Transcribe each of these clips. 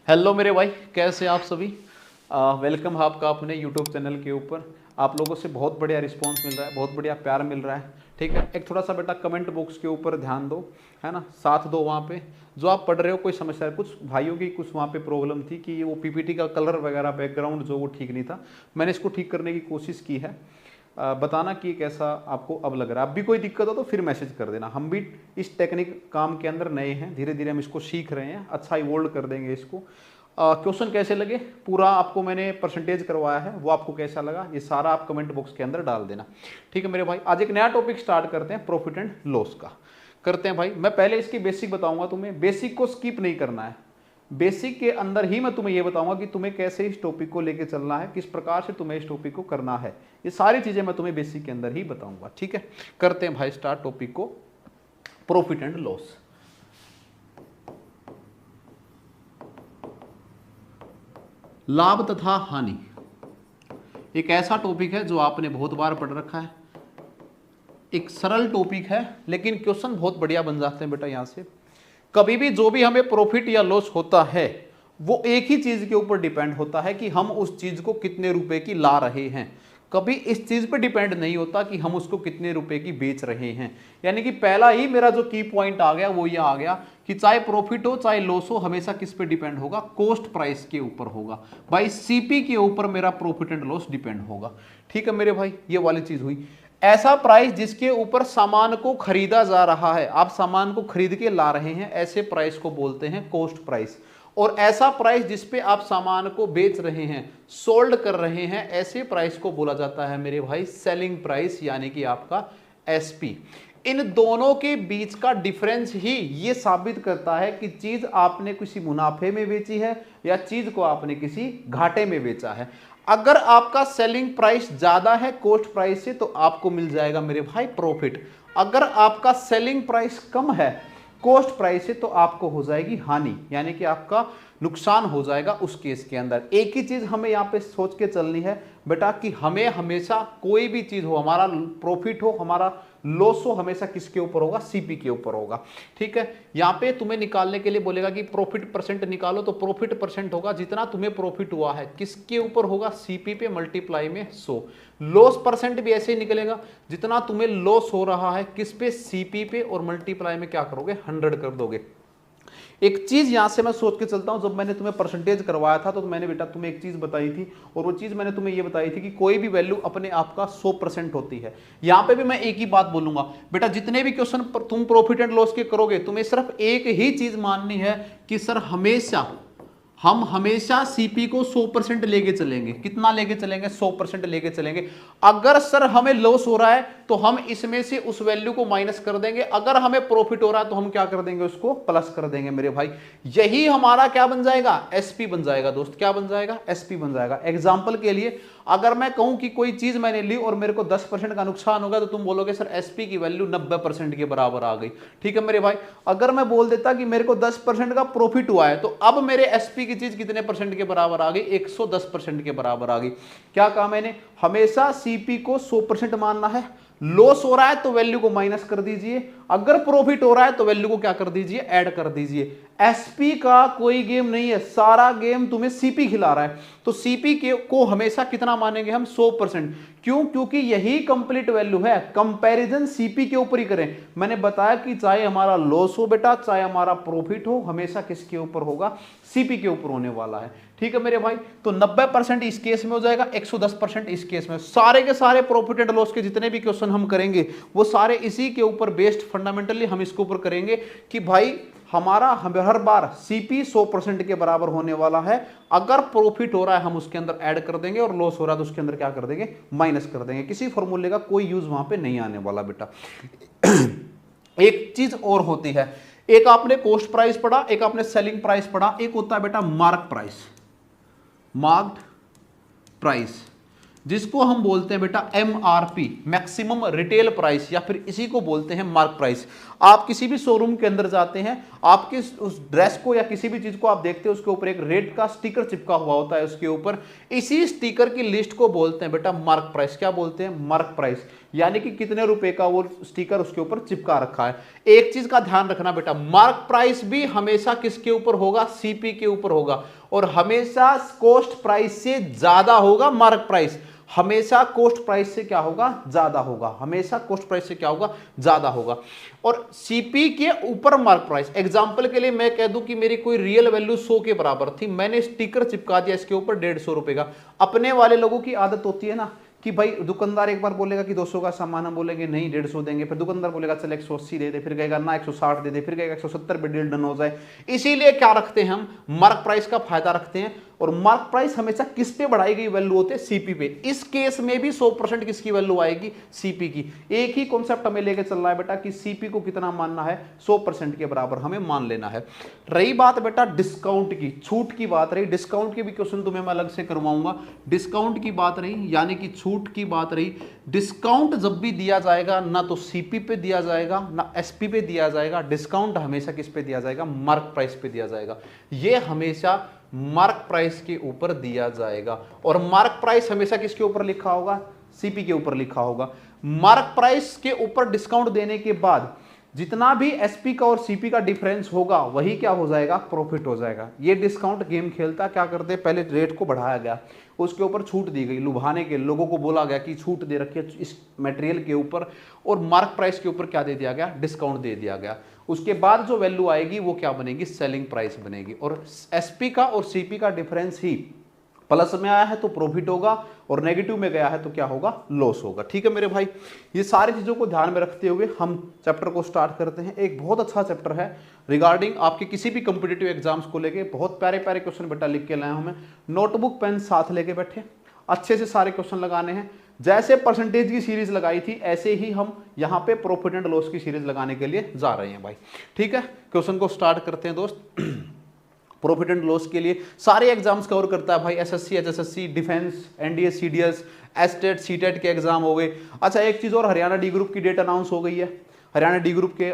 Hello मेरे भाई, कैसे आप सभी। वेलकम आपका अपने यूट्यूब चैनल के ऊपर। आप लोगों से बहुत बढ़िया रिस्पांस मिल रहा है, बहुत बढ़िया प्यार मिल रहा है। ठीक है, एक थोड़ा सा बेटा कमेंट बॉक्स के ऊपर ध्यान दो, है ना, साथ दो। वहाँ पे जो आप पढ़ रहे हो कोई समस्या है, कुछ भाइयों की कुछ वहाँ पे प्रॉब्लम थी कि वो पीपीटी का कलर वगैरह बैकग्राउंड जो वो ठीक नहीं था। मैंने इसको ठीक करने की कोशिश की है। बताना कि कैसा आपको अब लग रहा है। अब भी कोई दिक्कत हो तो फिर मैसेज कर देना। हम भी इस टेक्निक काम के अंदर नए हैं, धीरे धीरे हम इसको सीख रहे हैं, अच्छा इवोल्व कर देंगे इसको। क्वेश्चन कैसे लगे, पूरा आपको मैंने परसेंटेज करवाया है, वो आपको कैसा लगा ये सारा आप कमेंट बॉक्स के अंदर डाल देना। ठीक है मेरे भाई, आज एक नया टॉपिक स्टार्ट करते हैं, प्रॉफिट एंड लॉस का करते हैं भाई। मैं पहले इसकी बेसिक बताऊंगा, तुम्हें बेसिक को स्किप नहीं करना है। बेसिक के अंदर ही मैं तुम्हें यह बताऊंगा कि तुम्हें कैसे इस टॉपिक को लेकर चलना है, किस प्रकार से तुम्हें इस टॉपिक को करना है। ये सारी चीजें मैं तुम्हें बेसिक के अंदर ही बताऊंगा। ठीक है, करते हैं भाई स्टार्ट टॉपिक को, प्रॉफिट एंड लॉस। लाभ तथा हानि एक ऐसा टॉपिक है जो आपने बहुत बार पढ़ रखा है। एक सरल टॉपिक है, लेकिन क्वेश्चन बहुत बढ़िया बन जाते हैं बेटा। यहां से कभी भी जो भी हमें प्रॉफिट या लॉस होता है वो एक ही चीज के ऊपर डिपेंड होता है कि हम उस चीज को कितने रुपए की ला रहे हैं। कभी इस चीज पर डिपेंड नहीं होता कि हम उसको कितने रुपए की बेच रहे हैं। यानी कि पहला ही मेरा जो की पॉइंट आ गया वो ये आ गया कि चाहे प्रॉफिट हो चाहे लॉस हो, हमेशा किस पे डिपेंड होगा, कॉस्ट प्राइस के ऊपर होगा भाई। सीपी के ऊपर मेरा प्रॉफिट एंड लॉस डिपेंड होगा। ठीक है मेरे भाई, ये वाली चीज हुई। ऐसा प्राइस जिसके ऊपर सामान को खरीदा जा रहा है, आप सामान को खरीद के ला रहे हैं, ऐसे प्राइस को बोलते हैं कॉस्ट प्राइस। और ऐसा प्राइस जिसपे आप सामान को बेच रहे हैं, सोल्ड कर रहे हैं, ऐसे प्राइस को बोला जाता है मेरे भाई सेलिंग प्राइस, यानी कि आपका एसपी। इन दोनों के बीच का डिफरेंस ही ये साबित करता है कि चीज आपने किसी मुनाफे में बेची है या चीज को आपने किसी घाटे में बेचा है। अगर आपका सेलिंग प्राइस ज्यादा है कॉस्ट प्राइस से तो आपको मिल जाएगा मेरे भाई प्रॉफिट। अगर आपका सेलिंग प्राइस कम है कॉस्ट प्राइस से तो आपको हो जाएगी हानि, यानी कि आपका नुकसान हो जाएगा उस केस के अंदर। एक ही चीज हमें यहाँ पे सोच के चलनी है बेटा कि हमें हमेशा कोई भी चीज हो, हमारा प्रॉफिट हो हमारा लॉस हो, हमेशा किसके ऊपर होगा, सीपी के ऊपर होगा। ठीक है, यहाँ पे तुम्हें निकालने के लिए बोलेगा कि प्रॉफिट परसेंट निकालो, तो प्रॉफिट परसेंट होगा जितना तुम्हें प्रॉफिट हुआ है किसके ऊपर होगा, सीपी पे मल्टीप्लाई में 100। लॉस परसेंट भी ऐसे ही निकलेगा, जितना तुम्हें लॉस हो रहा है किस पे, सीपी पे, और मल्टीप्लाई में क्या करोगे, 100 कर दोगे। एक चीज यहां से मैं सोच के चलता हूं, जब मैंने तुम्हें परसेंटेज करवाया था तो मैंने बेटा तुम्हें एक चीज बताई थी, और वो चीज मैंने तुम्हें ये बताई थी कि कोई भी वैल्यू अपने आप का 100% होती है। यहां पे भी मैं एक ही बात बोलूंगा बेटा, जितने भी क्वेश्चन तुम प्रॉफिट एंड लॉस के करोगे तुम्हें सिर्फ एक ही चीज माननी है कि सर हम हमेशा सीपी को 100% लेके चलेंगे। कितना लेके चलेंगे, 100% लेके चलेंगे। अगर सर हमें लॉस हो रहा है तो हम इसमें से उस वैल्यू को माइनस कर देंगे, अगर हमें प्रॉफिट हो रहा है तो हम क्या कर देंगे, उसको प्लस कर देंगे मेरे भाई। यही हमारा क्या बन जाएगा, एसपी बन जाएगा दोस्त। क्या बन जाएगा, एसपी बन जाएगा। एग्जांपल के लिए अगर मैं कहूं कि कोई चीज मैंने ली और मेरे को 10% का नुकसान होगा तो तुम बोलोगे सर एसपी की वैल्यू 90% के बराबर आ गई। ठीक है मेरे भाई, अगर मैं बोल देता कि मेरे को 10% का प्रॉफिट हुआ है तो अब मेरे एसपी की चीज कितने परसेंट के बराबर आ गई, 110% के बराबर आ गई। क्या कहा मैंने, हमेशा सीपी को 100% मानना है। लॉस हो रहा है तो वैल्यू को माइनस कर दीजिए, अगर प्रॉफिट हो रहा है तो वैल्यू को क्या कर दीजिए, ऐड कर दीजिए। एसपी का कोई गेम नहीं है, सारा गेम तुम्हें सीपी खिला रहा है। तो सीपी के को हमेशा कितना मानेंगे हम, 100%। क्यों, क्योंकि यही कंप्लीट वैल्यू है। कंपैरिजन सीपी के ऊपर ही करें। मैंने बताया कि चाहे हमारा लॉस हो बेटा चाहे हमारा प्रॉफिट हो, हमेशा किसके ऊपर होगा, सीपी के ऊपर होने वाला है। ठीक है मेरे भाई, तो 90% इस केस में हो जाएगा, 110% इस केस में। सारे के सारे प्रॉफिट एंड लॉस के जितने भी क्वेश्चन हम करेंगे वो सारे इसी के ऊपर बेस्ड फंडामेंटली हम इसके ऊपर करेंगे कि भाई हमारा हर बार सीपी 100% के बराबर होने वाला है। अगर प्रॉफिट हो रहा है हम उसके अंदर ऐड कर देंगे और लॉस हो रहा है तो उसके अंदर क्या कर देंगे, माइनस कर देंगे। किसी फॉर्मूले का कोई यूज वहां पे नहीं आने वाला बेटा। एक चीज और होती है, एक आपने कॉस्ट प्राइस पढ़ा, एक आपने सेलिंग प्राइस पढ़ा, एक होता है बेटा मार्क प्राइस, मार्क्ड प्राइस, जिसको हम बोलते हैं बेटा एमआरपी, मैक्सिमम रिटेल प्राइस, या फिर इसी को बोलते हैं मार्क प्राइस। आप किसी भी शोरूम के अंदर जाते हैं, आपके उस ड्रेस को या किसी भी चीज को आप देखते हैं, उसके ऊपर एक रेट का स्टिकर चिपका हुआ होता है उसके ऊपर। इसी स्टिकर की लिस्ट को बोलते हैं बेटा मार्क प्राइस। क्या बोलते हैं? Mark price. यानी कि कितने रुपए का वो स्टिकर उसके ऊपर चिपका रखा है। एक चीज का ध्यान रखना बेटा, मार्क प्राइस भी हमेशा किसके ऊपर होगा? सीपी के ऊपर होगा, और हमेशा कॉस्ट प्राइस से ज्यादा होगा मार्क प्राइस। हमेशा कॉस्ट प्राइस से क्या होगा? ज्यादा होगा। हमेशा कॉस्ट प्राइस से क्या होगा? ज्यादा होगा। और सीपी के ऊपर मार्क प्राइस, एग्जांपल के लिए मैं कह दूं कि मेरी कोई रियल वैल्यू 100 के बराबर थी, मैंने स्टिकर चिपका दिया इसके ऊपर 150 रुपए का। अपने वाले लोगों की आदत होती है ना कि भाई दुकानदार एक बार बोलेगा कि 200 का सामान, हम बोलेंगे नहीं 150 देंगे, फिर दुकानदार बोलेगा चल 180 दे दे, फिर कहेगा ना 160 दे दे, फिर कहेगा 170 पे डील डन हो जाए। इसीलिए क्या रखते हैं हम? मार्क प्राइस का फायदा रखते हैं। और मार्क प्राइस हमेशा किस पे बढ़ाई गई वैल्यू होते हैं? सीपी पे। इस केस में भी 100% किसकी वैल्यू आएगी? सीपी की। एक ही कॉन्सेप्ट हमें लेके चलना है बेटा कि सीपी को कितना मानना है? 100% के बराबर हमें मान लेना है। रही बात बेटा डिस्काउंट की, छूट की बात रही, डिस्काउंट के भी क्वेश्चन तुम्हें मैं अलग से करवाऊंगा। डिस्काउंट की बात रही, यानी कि छूट की बात रही। डिस्काउंट जब भी दिया जाएगा ना तो सीपी पे दिया जाएगा ना एसपी पे दिया जाएगा। डिस्काउंट हमेशा किस पे दिया जाएगा? मार्क प्राइस पे दिया जाएगा। ये हमेशा मार्क प्राइस के ऊपर दिया जाएगा। और मार्क प्राइस हमेशा किसके ऊपर लिखा होगा? सीपी के ऊपर लिखा होगा। मार्क प्राइस के ऊपर डिस्काउंट देने के बाद जितना भी एसपी का और सीपी का डिफरेंस होगा वही क्या हो जाएगा? प्रॉफिट हो जाएगा। ये डिस्काउंट गेम खेलता क्या करते? पहले रेट को बढ़ाया गया, उसके ऊपर छूट दी गई, लुभाने के लोगों को बोला गया कि छूट दे रखी है इस मटेरियल के ऊपर, और मार्क प्राइस के ऊपर क्या दे दिया गया? डिस्काउंट दे दिया गया। उसके बाद जो वैल्यू आएगी वो क्या बनेगी? सेलिंग प्राइस बनेगी। और एसपी का और सीपी का डिफरेंस ही प्लस में आया है तो प्रॉफिट होगा, और नेगेटिव में गया है तो क्या होगा? लॉस होगा। ठीक है मेरे भाई, ये सारी चीजों को ध्यान में रखते हुए हम चैप्टर को स्टार्ट करते हैं। एक बहुत अच्छा चैप्टर है रिगार्डिंग आपके किसी भी कॉम्पिटिटिव एग्जाम्स को लेके। बहुत प्यारे प्यारे क्वेश्चन बेटा लिख के लाया हूं मैं। नोटबुक पेन साथ लेके बैठे, अच्छे से सारे क्वेश्चन लगाने हैं। जैसे परसेंटेज की सीरीज लगाई थी ऐसे ही हम यहाँ पे प्रॉफिट एंड लॉस की सीरीज लगाने के लिए जा रहे हैं भाई। ठीक है, क्वेश्चन को स्टार्ट करते हैं दोस्त। प्रॉफिट एंड लॉस के लिए सारे एग्जाम्स कवर करता है भाई। SSC, HSSC, defence, NDA, CDS, estate, CTET के एग्जाम हो गए। अच्छा एक चीज और, हरियाणा डी ग्रुप की डेट अनाउंस हो गई है। हरियाणा डी ग्रुप के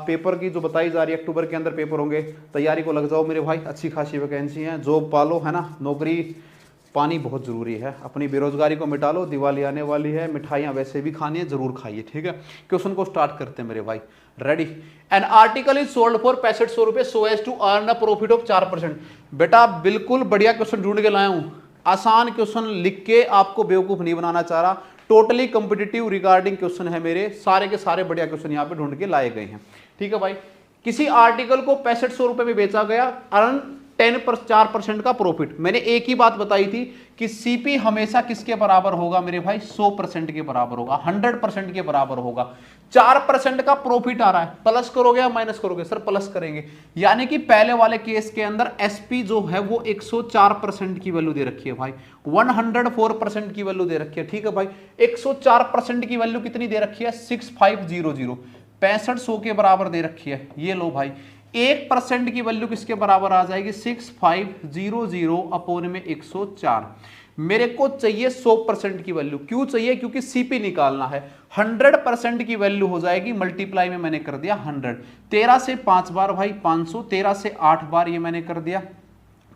पेपर की जो बताई जा रही है, अक्टूबर के अंदर पेपर होंगे। तैयारी को लग जाओ मेरे भाई, अच्छी खासी वैकेंसी है, जॉब पालो, है ना। नौकरी पानी बहुत जरूरी है, अपनी बेरोजगारी को मिटा लो, दिवाली आने वाली है, मिठाइयाँ वैसे भी खानी है, जरूर खाइए। ठीक है, क्वेश्चन को स्टार्ट करते हैं मेरे भाई। Ready? An article is sold for 6500 रुपए so as to earn a profit of 4%। बेटा बिल्कुल बढ़िया क्वेश्चन ढूंढ के लाया हूं, आसान क्वेश्चन लिख के आपको बेवकूफ नहीं बनाना चाह रहा। टोटली कॉम्पिटिटिव रिगार्डिंग क्वेश्चन है मेरे, सारे के सारे बढ़िया क्वेश्चन यहाँ पे ढूंढ के लाए गए हैं। ठीक है भाई, किसी आर्टिकल को 6500 रुपए में बेचा गया, अर्न 4% का प्रॉफिट। मैंने एक ही बात बताई थी कि सीपी हमेशा किसके बराबर होगा मेरे भाई? 100% के बराबर होगा, 100% के बराबर होगा। 4% का प्रॉफिट आ रहा है, प्लस करोगे या माइनस करोगे? सर प्लस करेंगे। यानी कि पहले वाले केस के अंदर एसपी जो है वो 104% की वैल्यू दे रखी है भाई, 104% की वैल्यू दे रखी है। ठीक है भाई, 104% की वैल्यू कितनी दे रखी है? 6500, 6500 के बराबर दे रखी है। ये लो भाई, 1% की वैल्यू किसके बराबर आ जाएगी? 6500 अपॉन में 104। मेरे को चाहिए 100% की वैल्यू। क्यों चाहिए? क्योंकि सीपी निकालना है। 100% की वैल्यू हो जाएगी, मल्टीप्लाई में मैंने कर दिया 100। 13 से 5 बार भाई 500, 13 से 8 बार ये मैंने कर दिया।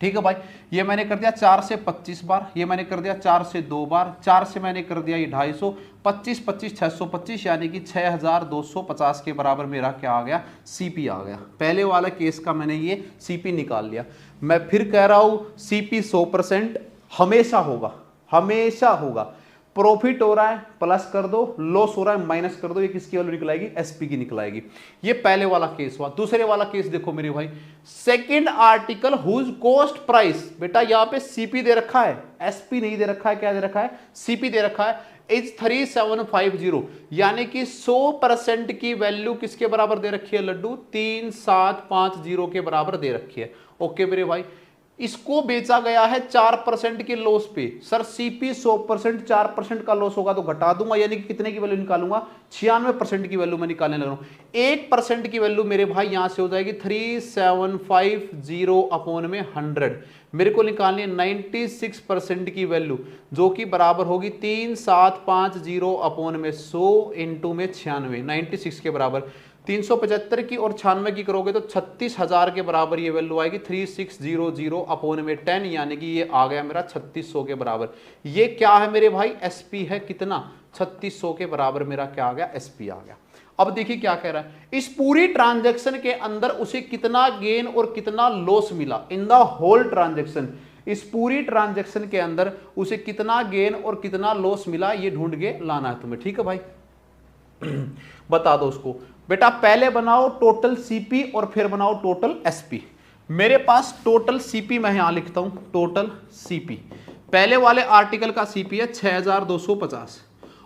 ठीक है भाई, ये मैंने कर दिया 4 से 25 बार, ये मैंने कर दिया 4 से 2 बार, 4 से मैंने कर दिया ये 250, 25 25 625, यानी कि 6250 के बराबर मेरा क्या आ गया? सीपी आ गया। पहले वाला केस का मैंने ये सीपी निकाल लिया। मैं फिर कह रहा हूं सीपी 100% हमेशा होगा, हमेशा होगा। प्रॉफिट हो रहा है प्लस कर दो, लॉस हो रहा है माइनस कर दो, ये किसकी वैल्यू निकलाएगी? एसपी की निकलाएगी। ये पहले वाला केस हुआ। दूसरे वाला केस देखो मेरे भाई, second article whose cost price. बेटा यहां पे सीपी दे रखा है, एसपी नहीं दे रखा है। क्या दे रखा है? सीपी दे रखा है। इज 3750, यानी कि 100% की वैल्यू किसके बराबर दे रखी है लड्डू? 3750 के बराबर दे रखी है। ओके मेरे भाई, इसको बेचा गया है 4% के लॉस पे। सर सीपी 100%, 4% का लॉस होगा तो घटा दूंगा, यानी कि कितने की वैल्यू निकालूंगा? 96% की वैल्यू मैं निकालने लग रहा हूं। 1% की वैल्यू मेरे भाई यहां से हो जाएगी 3750 अपॉन में 100। मेरे को निकालनी है 96% की वैल्यू, जो कि बराबर होगी 3750 अपॉन में 100 इंटू में 96, 96 के बराबर। 375 की और 96 की करोगे तो 36,000 के बराबर ये वैल्यू आएगी 3600 अपॉन में 10, यानी कि ये आ गया मेरा 3600 के बराबर। ये क्या है मेरे भाई, एसपी है, कितना 3600 के बराबर मेरा क्या आ गया, एसपी आ गया। अब देखिए क्या कह रहा है, इस पूरी ट्रांजैक्शन के अंदर उसे कितना गेन और कितना लॉस मिला इन द होल ट्रांजैक्शन। इस पूरी ट्रांजैक्शन के अंदर उसे कितना गेन और कितना लॉस मिला ये ढूंढ के लाना है तुम्हें, ठीक है भाई। बता दो उसको। बेटा पहले बनाओ टोटल सीपी और फिर बनाओ टोटल एसपी। मेरे पास टोटल सीपी मैं यहां लिखता हूं, टोटल सीपी। पहले वाले आर्टिकल का सीपी है 6250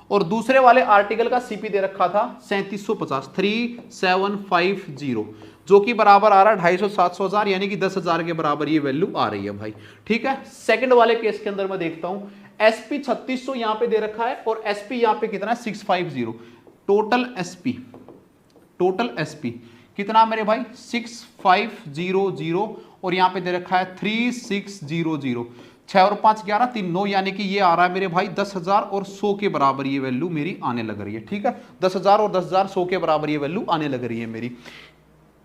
और दूसरे वाले आर्टिकल का सीपी दे रखा था 3750, 3750, जो कि बराबर आ रहा है 250 700,000, यानी कि 10,000 के बराबर ये वैल्यू आ रही है भाई, ठीक है। सेकंड वाले केस के अंदर मैं देखता हूं, एसपी 3600 यहां पे दे रखा है और एसपी यहां पे कितना है 650। टोटल एसपी कितना मेरे भाई 6500 और यहां पे दे रखा है 3600, 6 और 5 11 3 9, यानी कि ये आ रहा है मेरे भाई 10,000 और 100 के बराबर ये वैल्यू मेरी आने लग रही है, ठीक है। 10,000 और 10,000 100 के बराबर ये वैल्यू आने लग रही है मेरी।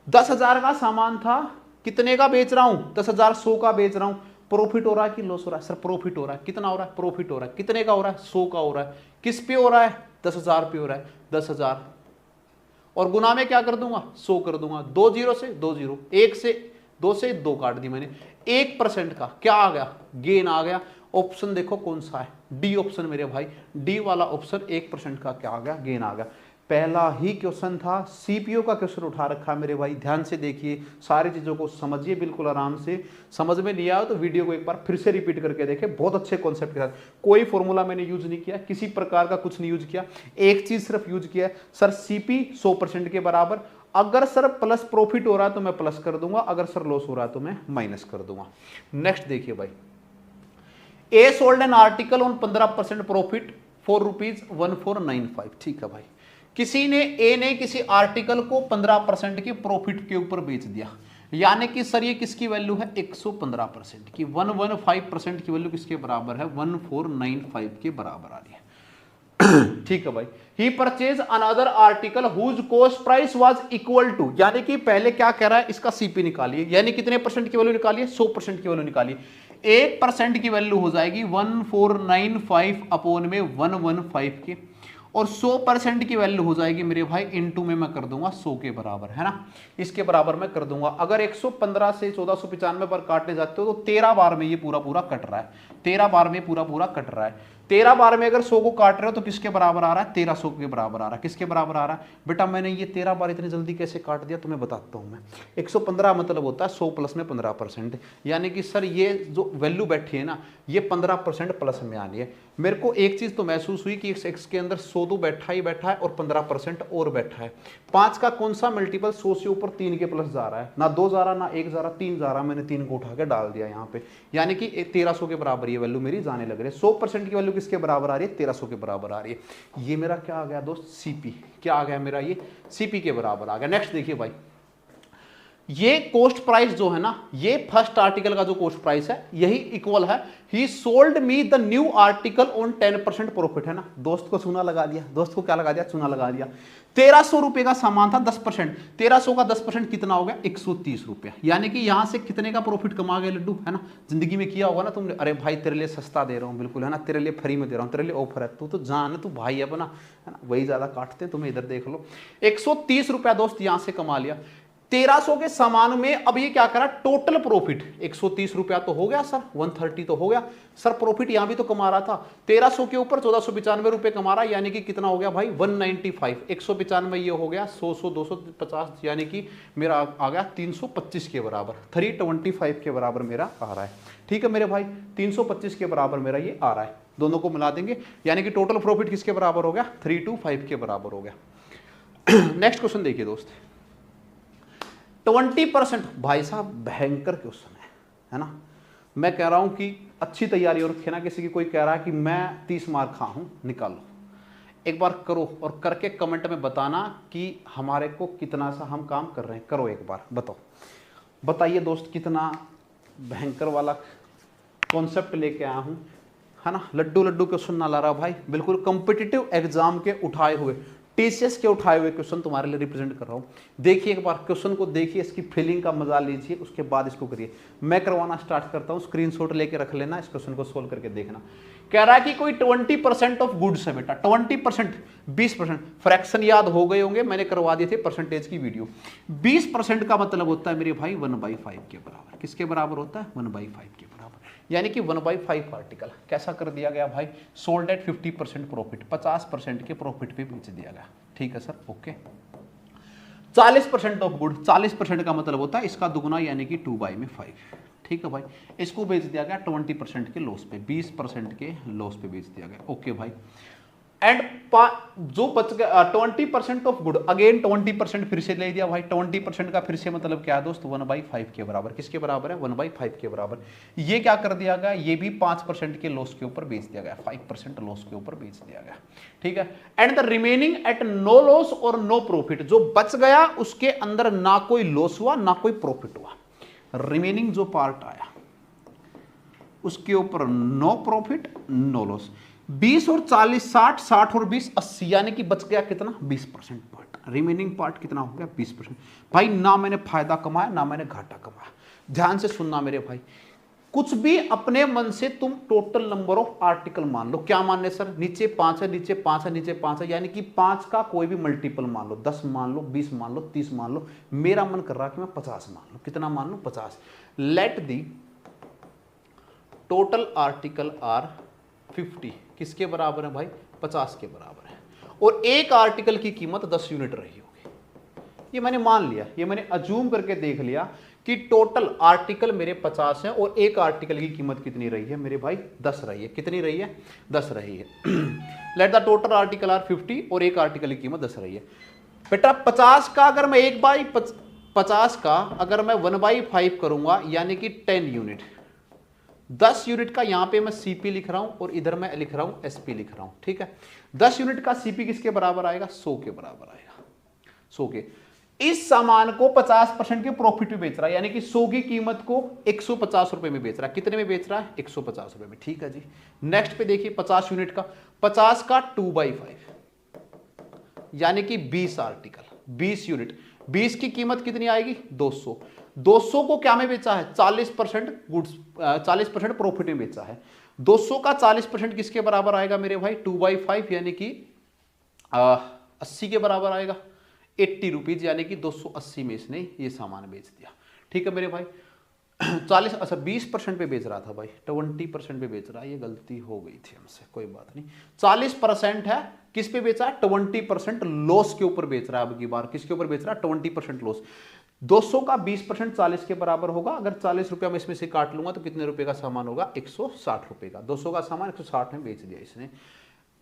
10,000 का सामान था, कितने का बेच रहा हूं, 10,000 100 का बेच रहा हूं। प्रॉफिट हो रहा है कि लॉस हो रहा है, सर प्रॉफिट हो रहा है। कितना हो रहा है, प्रॉफिट हो रहा है। कितने का हो रहा है, 100 का हो रहा है। किस पे हो रहा है, 10,000 पे हो रहा है। 10,000 और गुना में क्या कर दूंगा, 100 कर दूंगा। 2 0 से 2 0, 1 से 2 से 2 काट दी मैंने। 1% का क्या आ गया, गेन आ गया। ऑप्शन देखो कौन सा है, डी ऑप्शन मेरे भाई, डी वाला ऑप्शन 1% का क्या आ गया, गेन आ गया। पहला ही क्वेश्चन था, सीपीओ का क्वेश्चन उठा रखा मेरे भाई। ध्यान से देखिए, सारी चीजों को समझिए बिल्कुल आराम से। समझ में नहीं आया तो वीडियो को एक बार फिर से रिपीट करके देखें, बहुत अच्छे कॉन्सेप्ट के साथ। कोई फॉर्मूला मैंने यूज नहीं किया, किसी प्रकार का कुछ नहीं यूज किया, एक चीज सिर्फ यूज किया है, सर सीपी 100% के बराबर। अगर सर प्लस प्रॉफिट हो रहा है तो मैं प्लस कर दूंगा, अगर सर लॉस हो रहा है तो मैं माइनस कर दूंगा। नेक्स्ट देखिए भाई, ए sold an article on 15% profit for ₹1495, ठीक है भाई। किसी ने, ए ने किसी आर्टिकल को 15% के प्रॉफिट के ऊपर बेच दिया, यानी कि सर ये किसकी वैल्यू है, 115% की। 115% की वैल्यू किसके बराबर है, 1495 के बराबर आ रही है, ठीक है भाई। He purchase another article whose cost price was equal to, यानी कि पहले क्या कह रहा है, इसका सीपी निकालिए, यानी कितने परसेंट की वैल्यू निकालिए, 100% की वैल्यू निकालिए। 1% की वैल्यू हो जाएगी 1495 अपॉन में 115 के, और 100% की वैल्यू हो जाएगी मेरे भाई इनटू में मैं कर दूंगा 100 के बराबर, है ना। इसके बराबर मैं कर दूंगा। अगर 115 से 1495 पर काटने जाते हो तो 13 बार में ये पूरा पूरा कट रहा है, 13 बार में पूरा पूरा कट रहा है। 13 बार में अगर 100 को काट रहे हो तो किसके बराबर आ रहा है, 1300 के बराबर आ रहा है। किसके बराबर आ रहा है बेटा, मैंने ये 13 बार इतनी जल्दी कैसे काट दिया तुम्हें बताता हूं मैं। 115 मतलब होता है 100 प्लस में 15%, यानी कि सर ये जो वैल्यू बैठी है ना, ये 15% प्लस में आ रही है। मेरे को एक चीज तो महसूस हुई कि x के अंदर 100 तो बैठा ही बैठा है और 15% और बैठा है। 5 का कौन सा मल्टीपल 100 से ऊपर 3 के प्लस जा रहा है, ना 2 जा रहा ना 1 जा रहा, 3 जा रहा। मैंने 3 को उठा के डाल दिया यहाँ पे, यानी कि 1300 के बराबर ये वैल्यू मेरी जाने लग रही है। 100% की वैल्यू किसके बराबर आ रही है, 1300 के बराबर आ रही है। ये मेरा क्या आ गया दोस्त, सीपी। क्या आ गया मेरा, ये सीपी के बराबर आ गया। नेक्स्ट देखिए भाई, ये कॉस्ट प्राइस जो है ना, ये फर्स्ट आर्टिकल का जो कॉस्ट प्राइस है यही इक्वल है ही sold me the new article on 10% profit, है ना। दोस्त को चूना लगा दिया, दोस्त को क्या लगा दिया, चूना लगा दिया। 1300 रुपए का सामान था, 10%, 1300 का 10% कितना हो गया, 130 रुपया। यानी कि यहां से कितने का प्रॉफिट कमा गए लड्डू, है ना। जिंदगी में किया होगा ना तुमने, अरे भाई तेरे लिए सस्ता दे रहा हूं, बिल्कुल, है ना, तेरे लिए फ्री में दे रहा हूं, तेरे लिए ऑफर है, तू तो जान, तू भाई अपना, है ना, वही ज्यादा काटते हैं। तुम्हें इधर देख लो, 130 रुपया दोस्त यहां से कमा लिया 1300 के सामान में। अब ये क्या करा, टोटल प्रॉफिट 130 रुपया तो हो गया सर, 130 तो हो गया सर। प्रॉफिट यहां भी तो कमा रहा था, 1300 के ऊपर 1495 रुपए कमा रहा, यानी कि कितना हो गया भाई 195। 195 ये हो गया 100 250, यानी कि मेरा आ गया 325 के बराबर, 325 के बराबर मेरा आ रहा है, ठीक है मेरे भाई। 325 के बराबर मेरा ये आ रहा है, दोनों को मिला देंगे, यानी कि टोटल प्रॉफिट किसके बराबर हो गया, 325 के बराबर हो गया। नेक्स्ट क्वेश्चन देखिए दोस्त, 20%। भाई साहब भयंकर क्वेश्चन है ना। मैं कह रहा हूं कि अच्छी तैयारी हो रखी है ना। किसी की कोई कह रहा है कि मैं 30 मार्क खा हूं, निकालो, एक बार करो और करके कमेंट में बताना कि हमारे को कितना सा हम काम कर रहे हैं। करो एक बार, बताओ, बताइए दोस्त, कितना भयंकर वाला कॉन्सेप्ट लेके आया हूं, है ना। लड्डू लड्डू क्वेश्चन ना ला रहा भाई, बिल्कुल कॉम्पिटिटिव एग्जाम के उठाए हुए टीसीएस के उठाए हुए क्वेश्चन तुम्हारे लिए रिप्रेजेंट कर रहा हूं। देखिए एक बार क्वेश्चन को देखिए, इसकी फीलिंग का मजा लीजिए, उसके बाद इसको करिए। मैं करवाना स्टार्ट करता हूं, स्क्रीनशॉट लेके रख लेना, इस क्वेश्चन को सोल्व करके देखना। कह रहा है कि कोई 20% ऑफ गुड्स है बेटा, 20%, 20%। फ्रैक्शन याद हो गए होंगे, मैंने करवा दिए थे परसेंटेज की वीडियो। 20% का मतलब होता है मेरे भाई 1/5 के बराबर। किसके बराबर होता है? 1/5 के बराबर, यानी कि 1/5 आर्टिकल कैसा कर दिया गया भाई? सोल्ड एट 50% प्रॉफिट, 50% के प्रॉफिट पे बेच दिया गया। ठीक है सर, ओके। 40% ऑफ गुड, 40% का मतलब होता है इसका दुगुना, यानी कि 2/5। ठीक है भाई, इसको बेच दिया गया 20% के लॉस पे, 20% के लॉस पे बेच दिया गया। ओके भाई, एंड जो बच गया 20% ऑफ गुड, अगेन 20% फिर से ले दिया भाई। 20% का फिर से मतलब क्या है दोस्त? 1/5 के बराबर। किसके बराबर है? 1/5 के बराबर। ये क्या कर दिया गया? ये भी 5% के लॉस के ऊपर बेच दिया गया, 5% लॉस के ऊपर बेच दिया गया। ठीक है, and the remaining at no loss और नो प्रॉफिट, जो बच गया उसके अंदर ना कोई लॉस हुआ ना कोई प्रॉफिट हुआ। रिमेनिंग जो पार्ट आया उसके ऊपर नो प्रॉफिट नो लॉस। 20 और 40, 60, 60 और 20, 80, यानी कि बच गया कितना? 20% पार्ट। रिमेनिंग पार्ट कितना हो गया? 20%। भाई ना मैंने फायदा कमाया ना मैंने घाटा कमाया। ध्यान से सुनना मेरे भाई, कुछ भी अपने मन से तुम टोटल नंबर ऑफ आर्टिकल मान लो। क्या मानने सर? नीचे 5 है, नीचे 5 है, नीचे 5 है, यानी कि 5 का कोई भी मल्टीपल मान लो, 10 मान लो, 20 मान लो, 30 मान लो। मेरा मन कर रहा है कि मैं 50 मान लो। कितना मान लो? 50। Let the total article are 50। किसके बराबर है भाई? 50 के बराबर है। और एक आर्टिकल की कीमत 10 यूनिट रही होगी। ये मैंने मान लिया, ये मैंने अज्यूम करके देख लिया कि टोटल आर्टिकल मेरे 50 है और एक आर्टिकल की कीमत कितनी रही है मेरे भाई? 10 रही है। कितनी रही है? 10 रही है। Let the total article are 50 और एक आर्टिकल की कीमत 10 रही है। बेटा 50 का अगर मैं 1/50 का अगर मैं 1/5 करूंगा, यानी कि 10 यूनिट, 10 यूनिट का यहां पे मैं सीपी लिख रहा हूं और इधर मैं लिख रहा हूं एसपी लिख रहा हूं। ठीक है, 10 यूनिट का सीपी किसके बराबर आएगा? 100 के बराबर आएगा। 100 के। इस सामान को 50% के प्रॉफिट में बेच रहा है, यानी कि 100 की कीमत को 150 रुपए में बेच रहा है। कितने में बेच रहा है? 150 रुपए में। ठीक है जी। नेक्स्ट पे देखिए 50 यूनिट का, 50 का 2/5, यानी कि 20 आर्टिकल, 20 यूनिट। 20 की कीमत कितनी आएगी? 200। 200 को क्या में बेचा है? 40% गुड्स, 40% प्रॉफिट में बेचा है। 200 का 40% किसके बराबर आएगा मेरे भाई? 2/5, यानी कि 80 के बराबर आएगा। 80 रुपीज, यानी कि 280 में इसने ये सामान बेच दिया। ठीक है मेरे भाई। 40, अच्छा 20% पे बेच रहा था भाई, 20% पे बेच रहा है, ये गलती हो गई थी हमसे, कोई बात नहीं। 40% है, किस पे बेचा है? 20% लॉस के ऊपर बेच रहा है। अब की बार किसके ऊपर बेच रहा है? 20% लॉस। 200 का 20% 40 के बराबर होगा। अगर 40 रुपया में इसमें से काट लूंगा तो कितने रुपए का सामान होगा? 160 रुपए का। 200 का सामान 160 में बेच दिया इसने।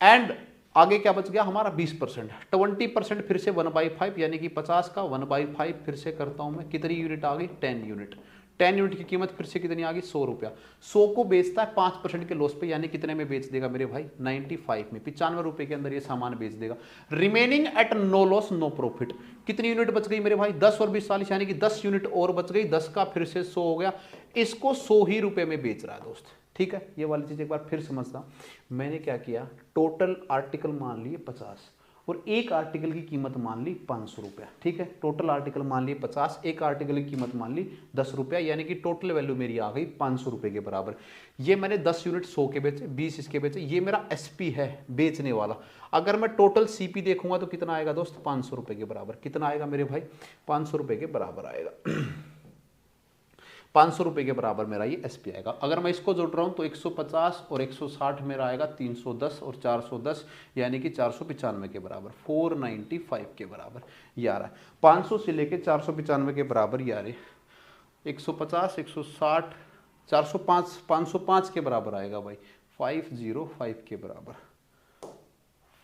एंड आगे क्या बच गया हमारा? 20%। 20% फिर से 1/5, यानी कि 50 का 1/5 फिर से करता हूं मैं। कितनी यूनिट आ गई? 10 यूनिट। 10 यूनिट की कीमत फिर से कितनी आ गई? 100 रुपया। 100 को बेचता है 5% के लॉस पे, यानी कितने में बेच देगा मेरे भाई? 95 में। 95 रुपए के अंदर ये सामान बेच देगा। Remaining at no loss no profit. कितनी यूनिट बच गई मेरे भाई? 10 और 20 40, यानी कि 10 यूनिट और बच गई। 10 का फिर से 100 हो गया। इसको 100 ही रुपए में बेच रहा है दोस्त। ठीक है, ये वाली चीज एक बार फिर समझना। मैंने क्या किया? टोटल आर्टिकल मान लिए 50 और एक आर्टिकल की कीमत मान ली 500 रुपया। ठीक है, टोटल आर्टिकल मान लिए 50, एक आर्टिकल की कीमत मान ली 10 रुपया, यानी कि टोटल वैल्यू मेरी आ गई 500 रुपए के बराबर। ये मैंने 10 यूनिट 100 के बेचे, 20 इसके बेचे। ये मेरा एसपी है बेचने वाला। अगर मैं टोटल सीपी देखूंगा तो कितना आएगा दोस्त? 500 रुपए के बराबर। कितना आएगा मेरे भाई? 500 रुपए के बराबर आएगा। 500 रुपए के बराबर मेरा ये एसपी आएगा। अगर मैं इसको जोड़ रहा हूं तो 150 और 160 मेरा आएगा 310 और 410, यानी कि 495 के बराबर, 495 के बराबर ये आ रहा है। 500 से लेके 495 के बराबर ये आ रहे। 150, 160, 405, 505 के बराबर आएगा भाई, 505 के बराबर,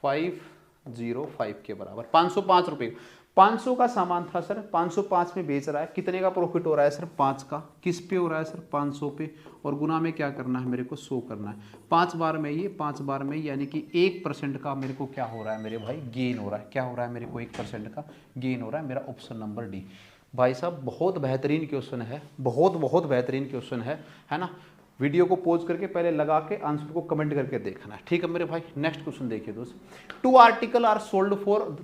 505 के बराबर, 505 रुपए। 500 का सामान था सर, 505 में बेच रहा है। कितने का प्रॉफिट हो रहा है सर? 5 का। किस पे हो रहा है सर? 500 पे। और गुना में क्या करना है मेरे को? 100 करना है। 5 बार में ये, 5 बार में, यानी कि 1% का मेरे को क्या हो रहा है मेरे भाई? गेन हो रहा है। क्या हो रहा है मेरे को? 1% का गेन हो रहा है। मेरा ऑप्शन नंबर डी। भाई साहब बहुत बेहतरीन क्वेश्चन है, बहुत बेहतरीन क्वेश्चन है ना। वीडियो को पॉज करके पहले लगा के आंसर को कमेंट करके देखना है, ठीक है मेरे भाई। नेक्स्ट क्वेश्चन देखिए दोस्त, 2 article are sold for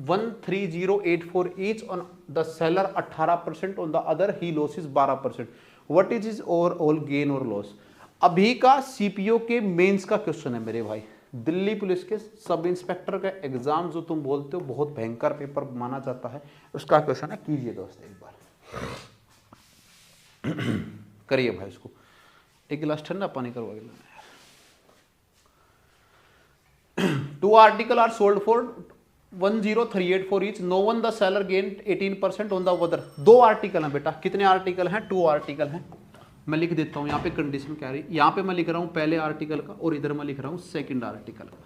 13084 each on the seller 18%, on the other he loses 12%, what is his overall gain और लॉस। अभी का सीपीओ के मेंस का क्वेश्चन है मेरे भाई, दिल्ली पुलिस के सब इंस्पेक्टर का एग्जाम जो तुम बोलते हो बहुत भयंकर पेपर माना जाता है, उसका क्वेश्चन है, कीजिए दोस्त एक बार करिए भाई। इसको एक गिलास ठंडा पानी करवा के लाना है। 2 article are sold for 10384 each, no one the seller gain 18% on the other. 2 article हैं बेटा, कितने आर्टिकल हैं? 2 आर्टिकल हैं। मैं लिख देता हूं यहाँ पे कंडीशन क्या रही, यहाँ पे मैं लिख रहा हूं पहले आर्टिकल का और इधर मैं लिख रहा हूं सेकंड आर्टिकल का।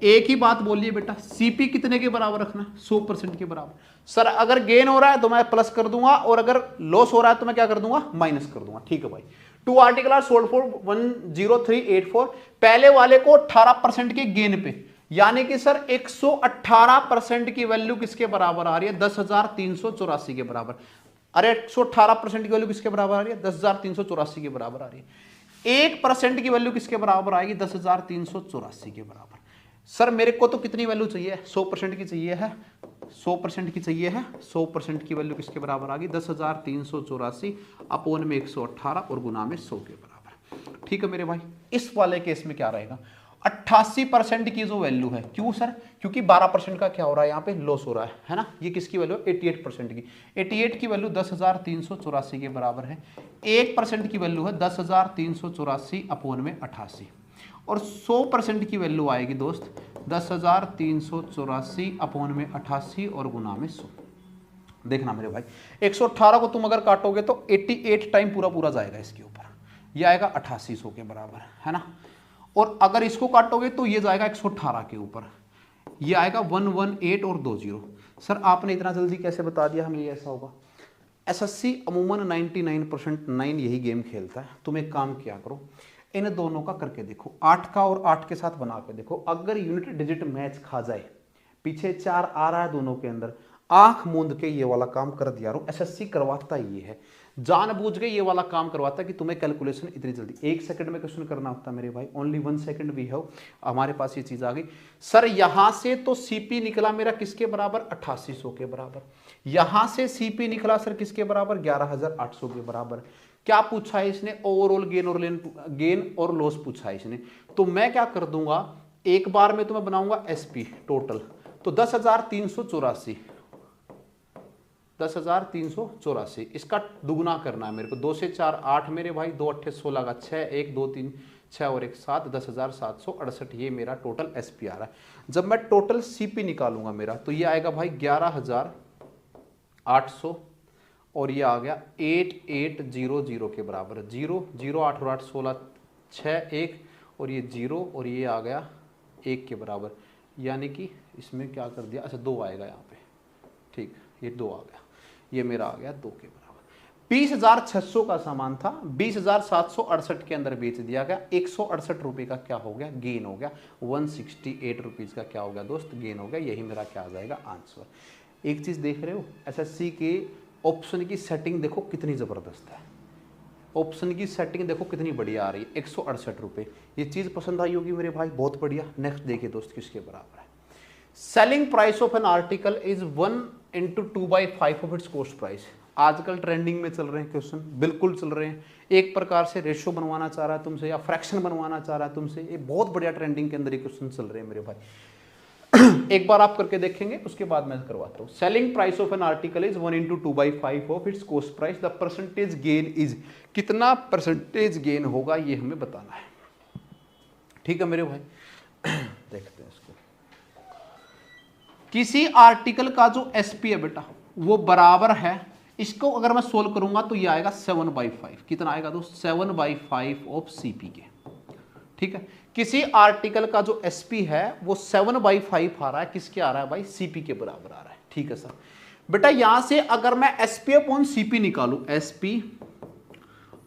एक ही बात बोलिए बेटा, सीपी कितने के बराबर रखना है? 100% के बराबर। सर अगर गेन हो रहा है तो मैं प्लस कर दूंगा और अगर लॉस हो रहा है तो मैं क्या कर दूंगा? माइनस कर दूंगा, ठीक है भाई। 2 आर्टिकल आर सोल्ड फॉर 10384, पहले वाले को 18% के गेन पे, यानी कि सर 118% की वैल्यू किसके बराबर आ रही है? 10,384 के बराबर। अरे 118% की वैल्यू किसके बराबर आ रही है? 10,384 के बराबर आ रही है। 1% की वैल्यू किसके बराबर आएगी? 10,384 के बराबर। सर मेरे को तो कितनी वैल्यू चाहिए? 100% की चाहिए है, 100% की चाहिए है। 100% की वैल्यू किसके बराबर आ गई? 10,384 अपॉन में 118 और गुना में 100 के बराबर, ठीक है मेरे भाई। इस वाले केस में क्या रहेगा? 88% की जो वैल्यू है, क्यों सर? क्योंकि 12% का क्या हो रहा है यहाँ पे? लॉस हो रहा है ना। ये किसकी वैल्यू है? 88% की। 88 की वैल्यू 10,384 के बराबर है। 1% की वैल्यू है 10,384 अपॉन में 88 और 100% की वैल्यू आएगी दोस्त 10,384 अपॉन में 88 और गुना में 100। देखना मेरे भाई, 118 को तुम अगर काटोगे तो 88 टाइम पूरा पूरा जाएगा इसके ऊपर, ये आएगा 8800 के बराबर, है ना। और अगर इसको काटोगे तो ये जाएगा 118 के ऊपर, ये आएगा 118 और 20। सर आपने इतना जल्दी कैसे बता दिया हमें ये ऐसा होगा? एसएससी अमूमन 99% यही गेम खेलता है। तुम एक काम किया करो, इन दोनों का करके देखो, 8 का और 8 के साथ बना के देखो। अगर यूनिट डिजिट मैच खा जाए, पीछे 4 आ रहा है दोनों के अंदर, आंख मूंद के ये वाला काम कर दिया। एसएससी करवाता ये है, जानबूझ के ये वाला काम करवाता कि तुम्हें कैलकुलेशन इतनी जल्दी 1 सेकंड में क्वेश्चन करना होता है मेरे भाई। ओनली 1 सेकंड भी है, हमारे पास ये चीज आ गई। सर यहां से तो सीपी निकला मेरा किसके बराबर? 8800 के बराबर। यहां से सीपी निकला सर किसके बराबर? 11,800 के बराबर। क्या पूछा है इसने? ओवरऑल गेन और लॉस पूछा है इसने। तो मैं क्या कर दूंगा, एक बार में तो मैं बनाऊंगा एसपी टोटल, तो 10,384, 10,384 इसका दुगुना करना है मेरे को। 2 से 4 8 मेरे भाई, 2 8 16 का 6, 1 2 3 6 और 1 7, 10,768 ये मेरा टोटल एसपी आ रहा है। जब मैं टोटल सीपी निकालूंगा मेरा तो ये आएगा भाई 11,800 और ये आ गया 8800 के बराबर। 0 0 8 और 8 16 6 1 और ये 0 और ये आ गया 1 के बराबर, यानी कि इसमें क्या कर दिया? अच्छा 2 आएगा यहाँ पे, ठीक, ये 2 आ गया, ये मेरा आ गया 2 के बराबर। 20,600 का सामान था, 20,768 के अंदर बेच दिया गया। 168 रुपये का क्या हो गया? गेन हो गया। 168 रुपीज़ का क्या हो गया दोस्त? गेन हो गया। यही मेरा क्या आ जाएगा? आंसर। एक चीज़ देख रहे हो, एसएससी के ऑप्शन की सेटिंग देखो कितनी ज़बरदस्त है। ऑप्शन की सेटिंग देखो कितनी बढ़िया आ रही है। 168 रुपये, ये चीज़ पसंद आई होगी मेरे भाई, बहुत बढ़िया। नेक्स्ट देखिए दोस्त किसके बराबर है। Selling price of N article is 1 × 2/5 of its cost price. आजकल ट्रेंडिंग में चल रहे हैं क्वेश्चन, बिल्कुल चल रहे हैं। एक प्रकार से रेशो बनवाना चाह रहा है तुमसे या फ्रैक्शन बनवाना चाह रहा है तुमसे, ये बहुत बढ़िया ट्रेंडिंग के अंदर ये क्वेश्चन चल रहे हैं मेरे भाई। एक बार आप करके देखेंगे, उसके बाद मैं करवाता हूँ। Selling price of N article is 1 × 2/5 of its cost price, the percentage gain is, कितना परसेंटेज गेन होगा ये हमें बताना है, ठीक है मेरे भाई। देखते हैं इसको। किसी आर्टिकल का जो एसपी है बेटा वो बराबर है, इसको अगर मैं सोल्व करूंगा तो ये आएगा 7/5। कितना आएगा दोस्त? 7/5 ऑफ सीपी के, ठीक है। किसी आर्टिकल का जो एसपी है वो 7/5 आ रहा है, किसके आ रहा है भाई? सीपी के बराबर आ रहा है, ठीक है सर। बेटा यहां से अगर मैं एसपी अपॉन सीपी निकालू, एसपी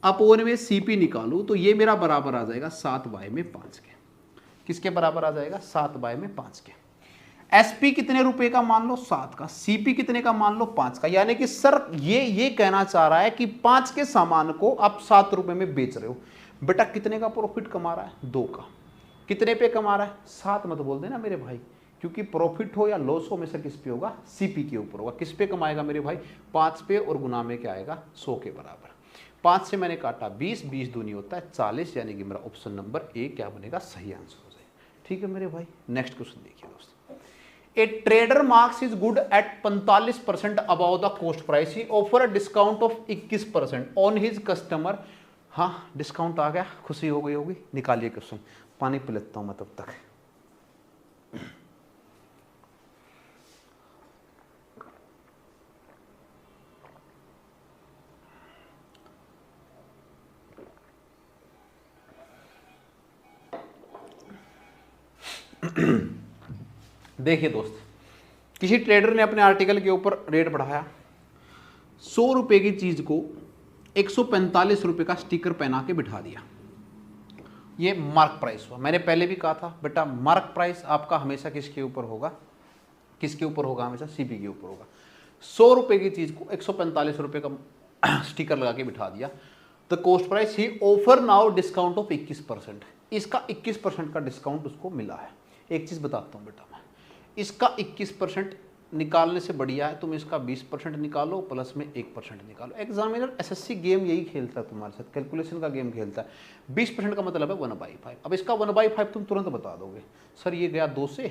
अपॉन में सीपी निकालू तो ये मेरा बराबर आ जाएगा 7/5 के। किसके बराबर आ जाएगा? 7/5 के। एसपी कितने रुपए का मान लो 7 का, सीपी कितने का मान लो 5 का। यानी कि सर ये कहना चाह रहा है कि 5 के सामान को आप 7 रुपए में बेच रहे हो। बेटा कितने का प्रॉफिट कमा रहा है? 2 का। कितने पे कमा रहा है? 7 मत बोल देना मेरे भाई, क्योंकि प्रॉफिट हो या लॉस हो में से किस पे होगा? सीपी के ऊपर होगा। किस पे कमाएगा मेरे भाई? 5 पे, और गुना में क्या आएगा? 100 के बराबर। 5 से मैंने काटा 20, 20 दूनी होता है 40, यानी कि मेरा ऑप्शन नंबर ए क्या बनेगा? सही आंसर हो जाएगा। ठीक है मेरे भाई, नेक्स्ट क्वेश्चन देखिए दोस्तों। A trader marks his good at 45% above the cost price. He offer a discount of 21% on his customer. हाँ, डिस्काउंट आ गया, खुशी हो गई होगी। निकालिए क्वेश्चन, पानी पी लेता हूं मैं तब तक। देखिए दोस्त, किसी ट्रेडर ने अपने आर्टिकल के ऊपर रेट बढ़ाया, 100 रुपए की चीज को 145 रुपए का स्टिकर पहना के बिठा दिया। ये मार्क प्राइस हुआ। मैंने पहले भी कहा था बेटा, मार्क प्राइस आपका हमेशा किसके ऊपर होगा? किसके ऊपर होगा? हमेशा सीपी के ऊपर होगा। 100 रुपए की चीज को 145 रुपए का स्टिकर लगा के बिठा दिया। The cost price he offer now discount of 21%। इसका 21% का डिस्काउंट उसको मिला है। एक चीज बताता हूं बेटा, मैं इसका 21% निकालने से बढ़िया है तुम इसका 20% निकालो, प्लस में 1% निकालो। एग्जामिनर एसएससी गेम यही खेलता है तुम्हारे साथ, कैलकुलेशन का गेम खेलता है। 20% का मतलब है 1/5। अब इसका 1/5 तुम तुरंत बता दोगे, सर ये गया 2 से,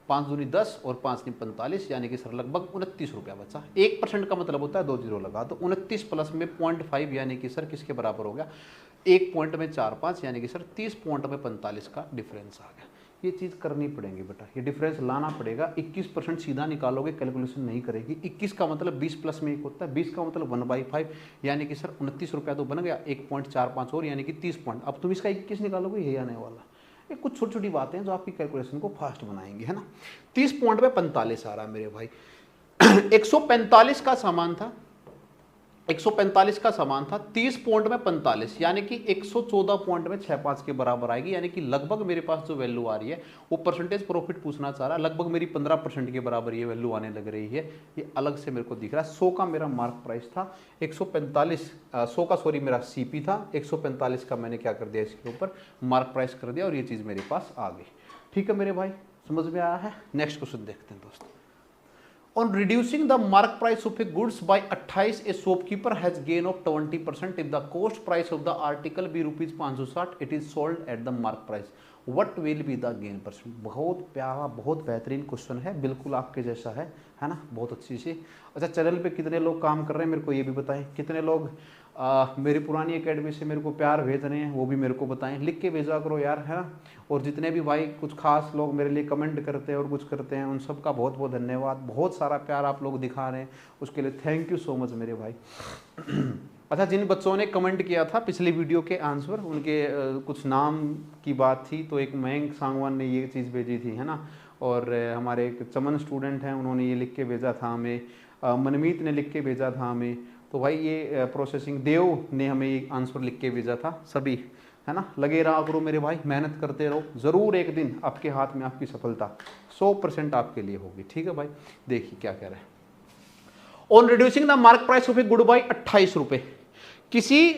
5 दूनी 10 और 5 नी 45, यानी कि सर लगभग 29 रुपया बचा। 1% का मतलब होता है 2 जीरो लगा दो, 29 प्लस में 0.5 यानी कि सर किसके बराबर हो गया? 1 पॉइंट में 4-5, यानी कि सर 30 पॉइंट में 45 का डिफरेंस आ गया। ये चीज़ करनी पड़ेगी बेटा, ये डिफरेंस लाना पड़ेगा। 21% सीधा निकालोगे, कैलकुलेशन नहीं करेगी। 21 का मतलब 20 प्लस में 1 होता है, 20 का मतलब 1/5, यानी कि सर 29 रुपया तो बन गया, 1.45 और यानी कि 30 पॉइंट। अब तुम इसका 21 निकालोगे, यही आने वाला। ये कुछ छोटी छोटी बातें हैं जो आपकी कैलकुलेशन को फास्ट बनाएंगे, है ना। 30 पॉइंट में 45 आ रहा है मेरे भाई। 145 का सामान था, 145 का सामान था, 30 पॉइंट में 45, यानी कि 114 पॉइंट में 65 के बराबर आएगी। यानी कि लगभग मेरे पास जो वैल्यू आ रही है वो परसेंटेज प्रॉफिट पूछना चाह रहा है, लगभग मेरी 15% के बराबर ये वैल्यू आने लग रही है। ये अलग से मेरे को दिख रहा है। 100 का मेरा मार्क प्राइस था, 100 का सॉरी मेरा सीपी था, 145 का मैंने क्या कर दिया, इसके ऊपर मार्क प्राइस कर दिया, और ये चीज़ मेरे पास आ गई। ठीक है मेरे भाई, समझ में आया है। नेक्स्ट क्वेश्चन देखते हैं दोस्तों। On reducing the mark price of a goods by 28, a shopkeeper has gain of 20%. If the cost price of the article be rupees 560, it is sold at the mark price. What will be the gain percent? बहुत प्यारा, बहुत बेहतरीन question है, बिल्कुल आपके जैसा है ना, बहुत अच्छी सी। अच्छा, चैनल पे कितने लोग काम कर रहे हैं मेरे को ये भी बताएं। कितने लोग मेरी पुरानी एकेडमी से मेरे को प्यार भेज रहे हैं वो भी मेरे को बताएं, लिख के भेजा करो यार, है ना। और जितने भी भाई कुछ खास लोग मेरे लिए कमेंट करते हैं और कुछ करते हैं, उन सब का बहुत बहुत धन्यवाद। बहुत सारा प्यार आप लोग दिखा रहे हैं, उसके लिए थैंक यू सो मच मेरे भाई। अच्छा, जिन बच्चों ने कमेंट किया था पिछली वीडियो के आंसर, उनके कुछ नाम की बात थी, तो एक मयंक सांगवान ने ये चीज़ भेजी थी, है ना। और हमारे एक चमन स्टूडेंट हैं, उन्होंने ये लिख के भेजा था हमें, मनमीत ने लिख के भेजा था हमें। तो भाई ये प्रोसेसिंग देव ने हमें ये आंसर लिख के भेजा था, सभी, है ना। लगे रहा करो मेरे भाई, मेहनत करते रहो, ज़रूर एक दिन आपके हाथ में आपकी सफलता 100% आपके लिए होगी। ठीक है भाई, देखिए क्या कह रहे हैं। On reducing the mark price of a good by 28 रुपये, किसी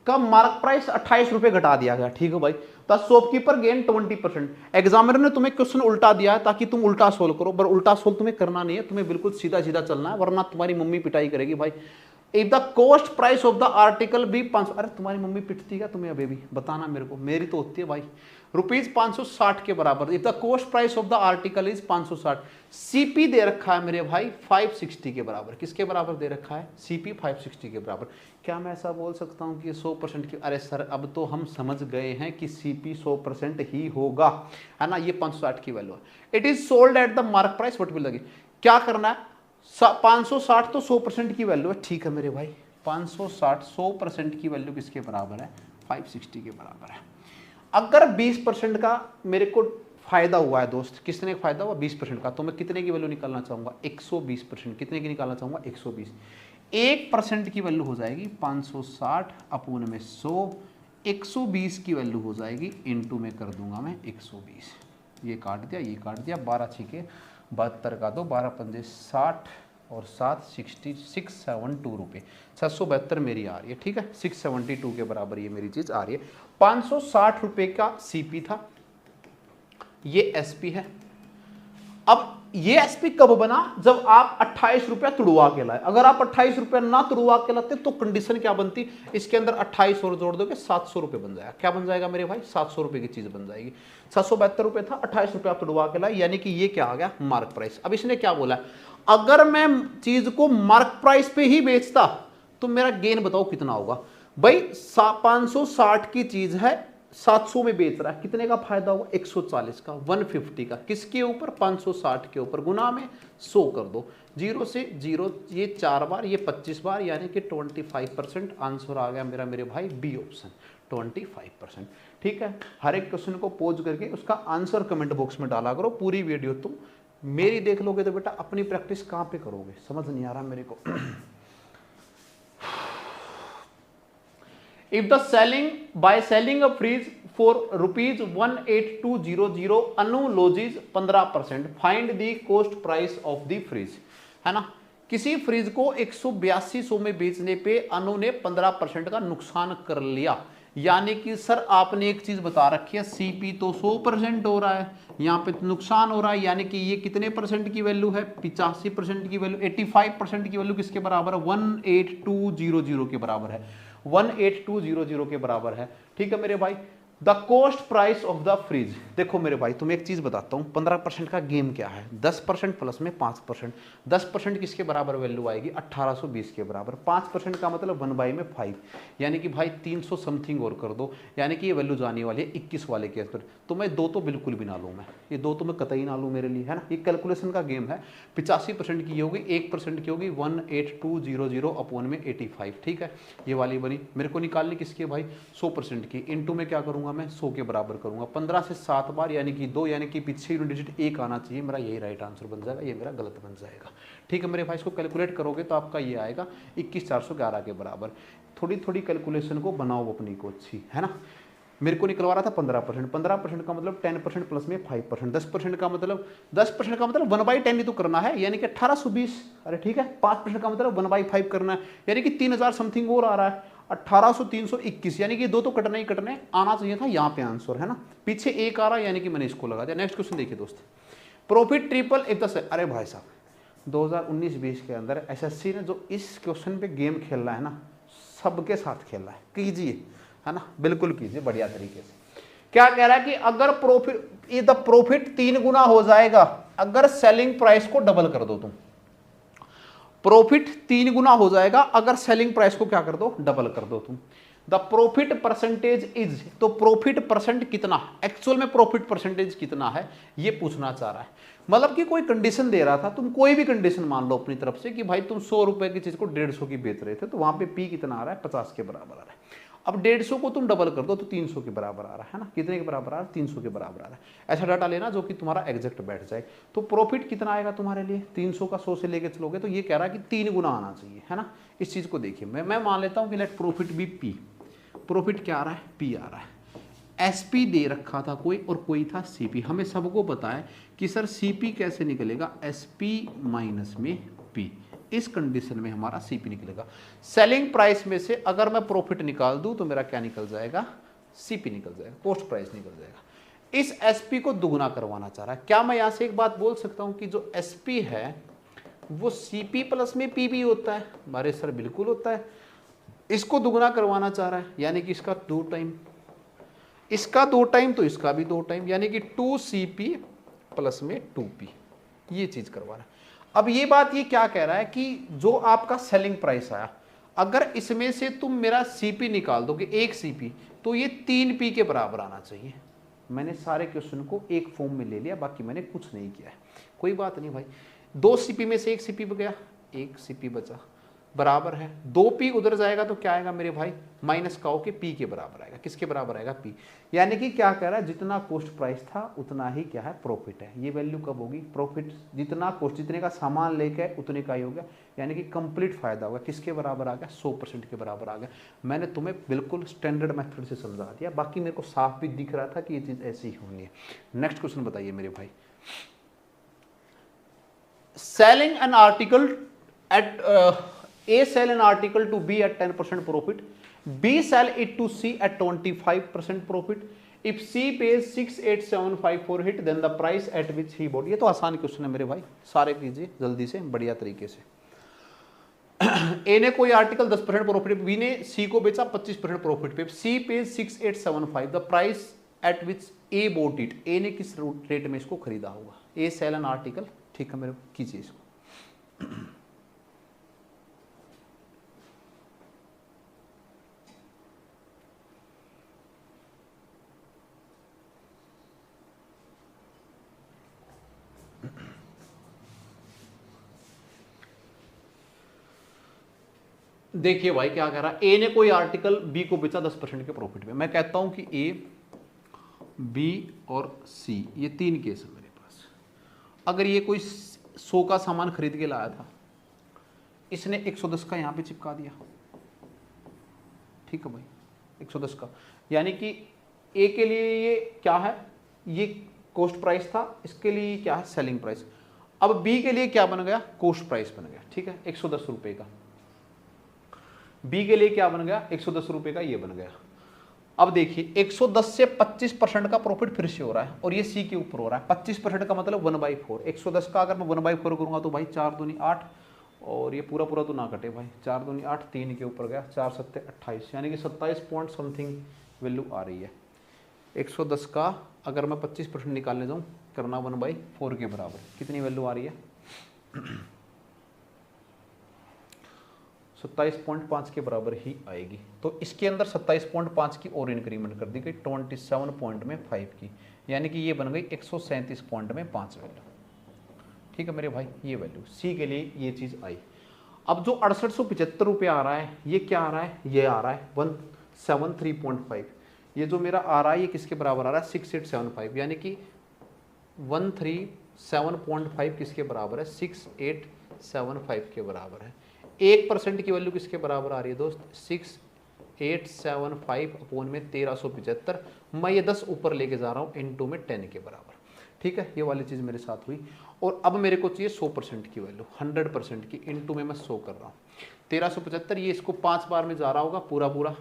का मार्क प्राइस 28 रुपये घटा दिया गया। ठीक है भाई, द शॉपकीपर गेन 20%। एग्जामिनर ने तुम्हें क्वेश्चन उल्टा दिया है ताकि तुम उल्टा सोल्व करो, पर उल्टा सोल्व तुम्हें करना नहीं है, तुम्हें बिल्कुल सीधा सीधा चलना है, वरना तुम्हारी मम्मी पिटाई करेगी भाई। If the cost price of the article be 500, अरे तुम्हारी मम्मी पिटती क्या तुम्हें? अभी भी बताना मेरे को, मेरी तो होती है भाई। रुपीज 560 के बराबर। If the cost price of the article is 560, CP दे रखा है मेरे भाई 560 के बराबर। किसके बराबर दे रखा है? सीपी 560 के बराबर। क्या मैं ऐसा बोल सकता हूं कि 100% की? अरे सर, अब तो हम समझ गए हैं कि सीपी 100% ही होगा, है ना। ये 560 की वैल्यू है। It is sold at the mark price, what will लगे। क्या करना है? 560 तो 100% की वैल्यू है। ठीक है मेरे भाई, 560 100% की वैल्यू किसके बराबर है? 560 के बराबर है। अगर 20% का मेरे को फायदा हुआ है दोस्त, कितने का फायदा हुआ? 20% का। तो मैं कितने की वैल्यू निकालना चाहूंगा? 120%। कितने की निकालना चाहूंगा? 120। 1% की वैल्यू हो जाएगी 560 अपूर्ण में 100, 120 की वैल्यू हो जाएगी इनटू में कर दूंगा मैं 120। ये काट दिया, ये काट दिया, 12 छीके 72 का दो, 12 पंजे 60 और 7 672 रुपये, 772 मेरी आ रही है, ठीक है। 672 के बराबर ये मेरी चीज़ आ रही है। 560 रुपये का सीपी था, ये एसपी है। अब ये एसपी कब बना, जब आप 28 रुपया तुड़वा के लाए। अगर आप 28 रुपया ना तुड़वा के लाते तो कंडीशन क्या बनती, इसके अंदर 28 और जोड़ दोगे 700 रुपये बन जाएगा। क्या बन जाएगा मेरे भाई, 700 रुपये की चीज बन जाएगी। 772 रुपये था, 28 रुपया आप तुड़वा के लाए, यानी कि ये क्या आ गया, मार्क प्राइस। अब इसने क्या बोला, अगर मैं चीज को मार्क प्राइस पे ही बेचता तो मेरा गेन बताओ कितना होगा। भाई 560 की चीज है, 700 में बेच रहा है, कितने का फायदा होगा, 140 का, 150 का, किसके ऊपर, 560 के ऊपर, गुना में 100 कर दो, 0 से 0, ये 4 बार, ये 25 बार, यानी कि 25%। आंसर आ गया मेरा मेरे भाई बी ऑप्शन, 25%। ठीक है, हर एक क्वेश्चन को पोज करके उसका आंसर कमेंट बॉक्स में डाला करो। पूरी वीडियो तुम मेरी देख लोगे तो बेटा अपनी प्रैक्टिस कहाँ पे करोगे, समझ नहीं आ रहा मेरे को। If the by selling a fridge for rupees 18200, Anu loses 15%, find the cost price of the fridge, है ना। किसी फ्रिज को 18200 में बेचने पे अनु ने 15% का नुकसान कर लिया। यानी कि सर आपने एक चीज बता रखी है, सीपी तो 100% हो रहा है, यहाँ पे नुकसान हो रहा है, यानी कि ये कितने परसेंट की वैल्यू है, 85% की वैल्यू, 85% की वैल्यू किसके बराबर है, 18200 के बराबर है, 18200 के बराबर है। ठीक है मेरे भाई, the cost price of the fridge. देखो मेरे भाई तुम्हें एक चीज बताता हूं, 15% का गेम क्या है, 10% प्लस में 5%, 10% किसके बराबर वैल्यू आएगी, 1820 के बराबर, 5% का मतलब 1 में 5, यानी कि भाई 300 समथिंग और कर दो, यानी कि ये वैल्यू जाने वाली है 21 वाले के अंदर। तो मैं दो तो बिल्कुल भी ना लूँ, मैं ये दो तो मैं कतई ना लूँ मेरे लिए, है ना। ये कैलकुलेशन का गेम है, 85% की होगी, 1% की होगी, 18200 अपॉन में 85। ठीक है, ये वाली बनी। मेरे को निकालनी किसकी है भाई, 100% की, इनटू में क्या करूंगा मैं, 100 के बराबर करूंगा, 15 से 7 बार, यानी कि 2, यानी कि पीछे यूनिट डिजिट 1 आना चाहिए, मेरा यही राइट आंसर बन जाएगा, ये मेरा गलत बन जाएगा। ठीक है मेरे भाई, इसको कैलकुलेट करोगे तो आपका ये आएगा 21411 के बराबर। थोड़ी थोड़ी कैलकुलेशन को बनाओ अपनी को अच्छी, है ना। मेरे को निकलवा रहा था 15%, 15% का मतलब 10% प्लस में 5%, 10% का मतलब 1/10 ही तो करना है, यानी कि 1820। अरे ठीक है, 5% का मतलब 1/5 करना है, यानी कि 3000 समथिंग और आ रहा है, 1800 321, यानी कि दो तो कटने ही कटने, आना चाहिए था यहाँ पे आंसर, है ना। पीछे 1 आ रहा है, यानी कि मैंने इसको लगा दिया। नेक्स्ट क्वेश्चन देखिए दोस्त, प्रॉफिट ट्रिपल इफ द, अरे भाई साहब 2019-20 के अंदर एसएससी ने जो इस क्वेश्चन पे गेम खेल रहा है ना, सबके साथ खेल रहा है, कीजिए, है ना, बिल्कुल कीजिए बढ़िया तरीके से। क्या कह रहा है कि अगर प्रॉफिट 3 गुना हो जाएगा अगर सेलिंग प्राइस को डबल कर दो तुम, प्रॉफिट 3 गुना हो जाएगा अगर सेलिंग प्राइस को क्या कर दो, डबल कर दो तुम। द प्रॉफिट परसेंटेज इज, तो प्रॉफिट परसेंट कितना, एक्चुअल में प्रॉफिट परसेंटेज कितना है ये पूछना चाह रहा है। मतलब कि कोई कंडीशन दे रहा था, तुम कोई भी कंडीशन मान लो अपनी तरफ से कि भाई तुम 100 रुपए की चीज को 150 की बेच रहे थे, तो वहां पे पी कितना आ रहा है, 50 के बराबर आ रहा है। अब 150 को तुम डबल कर दो तो 300 के बराबर आ रहा है ना, कितने के बराबर आ रहा है, 300 के बराबर आ रहा है। ऐसा डाटा लेना जो कि तुम्हारा एग्जैक्ट बैठ जाए। तो प्रॉफिट कितना आएगा तुम्हारे लिए, 300 का 100 से लेके चलोगे तो ये कह रहा है कि 3 गुना आना चाहिए, है ना। इस चीज को देखिए, मैं मान लेता हूं कि let profit be P, profit क्या आ रहा है, पी आ रहा है। एसपी दे रखा था कोई और कोई था सीपी। हमें सबको पता है कि सर सीपी कैसे निकलेगा, एसपी माइनस में पी, इस कंडीशन में हमारा सीपी निकलेगा। सेलिंग प्राइस में से अगर मैं प्रॉफिट निकाल दूं तो मेरा क्या निकल जाएगा, सीपी निकल जाएगा, कॉस्ट प्राइस निकल जाएगा। इस एसपी को दुगना करवाना चाह रहा है। क्या मैं यहां से एक बात बोल सकता हूं कि जो एसपी है वो सीपी प्लस में पी भी होता है, हमारे सर बिल्कुल होता है। इसको दुगना करवाना चाह रहा है, यानी कि इसका 2 टाइम, इसका 2 टाइम तो इसका भी 2 टाइम, यानी कि 2CP प्लस में 2P, ये चीज करवा रहा है। अब ये बात ये क्या कह रहा है कि जो आपका सेलिंग प्राइस आया, अगर इसमें से तुम मेरा सीपी निकाल दोगे 1 CP, तो ये 3P के बराबर आना चाहिए। मैंने सारे क्वेश्चन को एक फॉर्म में ले लिया, बाकी मैंने कुछ नहीं किया है, कोई बात नहीं भाई। 2 CP में से 1 CP गया, 1 CP बचा, बराबर है 2P उधर जाएगा तो क्या आएगा मेरे भाई, माइनस का होके P के बराबर आएगा, किसके बराबर आएगा, P। यानी कि क्या कह रहा है, जितना कॉस्ट प्राइस था उतना ही क्या है, प्रॉफिट है। ये वैल्यू कब होगी, प्रॉफिट जितना कॉस्ट, जितने का सामान लेके उतने का ही हो गया, यानी कि कंप्लीट फायदा होगा, किसके बराबर आ गया, 100% के बराबर आ गया। मैंने तुम्हें बिल्कुल स्टैंडर्ड मेथड से समझा दिया, बाकी मेरे को साफ भी दिख रहा था कि ये चीज़ ऐसी ही होनी है। नेक्स्ट क्वेश्चन बताइए मेरे भाई, selling an article at A sell an article to B at 10% profit, B sell it to C at 25% profit. If C pays 6,875 for it, then the price at which he bought. ये तो आसान question है मेरे भाई, सारे कीजिए जल्दी से बढ़िया तरीके से। ए ने कोई आर्टिकल 10% प्रॉफिट, बी ने सी को बेचा 25% प्रॉफिट पे, C pays 6,875, the price at which A bought it, A ने किस रेट में इसको खरीदा होगा। ए सेल एन आर्टिकल, ठीक है मेरे, कीजिए इसको। देखिए भाई क्या कह रहा है, ए ने कोई आर्टिकल बी को बेचा 10% के प्रॉफिट में। मैं कहता हूं कि ए, बी और सी, ये तीन केस है मेरे पास। अगर ये कोई 100 का सामान खरीद के लाया था, इसने 110 का यहां पे चिपका दिया, ठीक है भाई, 110 का, यानी कि ए के लिए ये क्या है, ये कॉस्ट प्राइस था, इसके लिए क्या है, सेलिंग प्राइस। अब बी के लिए क्या बन गया, कॉस्ट प्राइस बन गया, ठीक है, 110 रुपए का। बी के लिए क्या बन गया, 110 रुपए का ये बन गया। अब देखिए 110 से 25% का प्रॉफिट फिर से हो रहा है, और ये सी के ऊपर हो रहा है। 25% का मतलब 1/4। 110 का अगर मैं 1/4 करूंगा तो भाई 4 दूनी 8, और ये पूरा पूरा तो ना कटे भाई, 4 दूनी 8, 3 के ऊपर गया, 4 सत्ते 28, यानी कि 27 पॉइंट समथिंग वैल्यू आ रही है। 110 का अगर मैं 25% निकालने जाऊँ, करना 1/4 के बराबर, कितनी वैल्यू आ रही है, 27.5 के बराबर ही आएगी। तो इसके अंदर 27.5 की और इंक्रीमेंट कर दी गई 27.5 की, यानी कि ये बन गई 137.5 वैल्यू, ठीक है मेरे भाई, ये वैल्यू सी के लिए ये चीज़ आई। अब जो 6875 रुपये आ रहा है, ये क्या आ रहा है, ये आ रहा है 173.5। ये जो मेरा आ रहा है ये किसके बराबर आ रहा है, 6875, यानी कि 137.5 किसके बराबर है, 6875 के बराबर है। 1% की वैल्यू किसके बराबर आ रही है दोस्त, 6875 अपॉन में 1375, मैं ये 10 ऊपर लेके जा रहा हूँ, इनटू में 10 के बराबर, ठीक है, ये वाली चीज़ मेरे साथ हुई। और अब मेरे को चाहिए 100% की वैल्यू, 100% की, इनटू में मैं 100 कर रहा हूँ, 1375, ये इसको 5 बार में जा रहा होगा, पूरा पूरा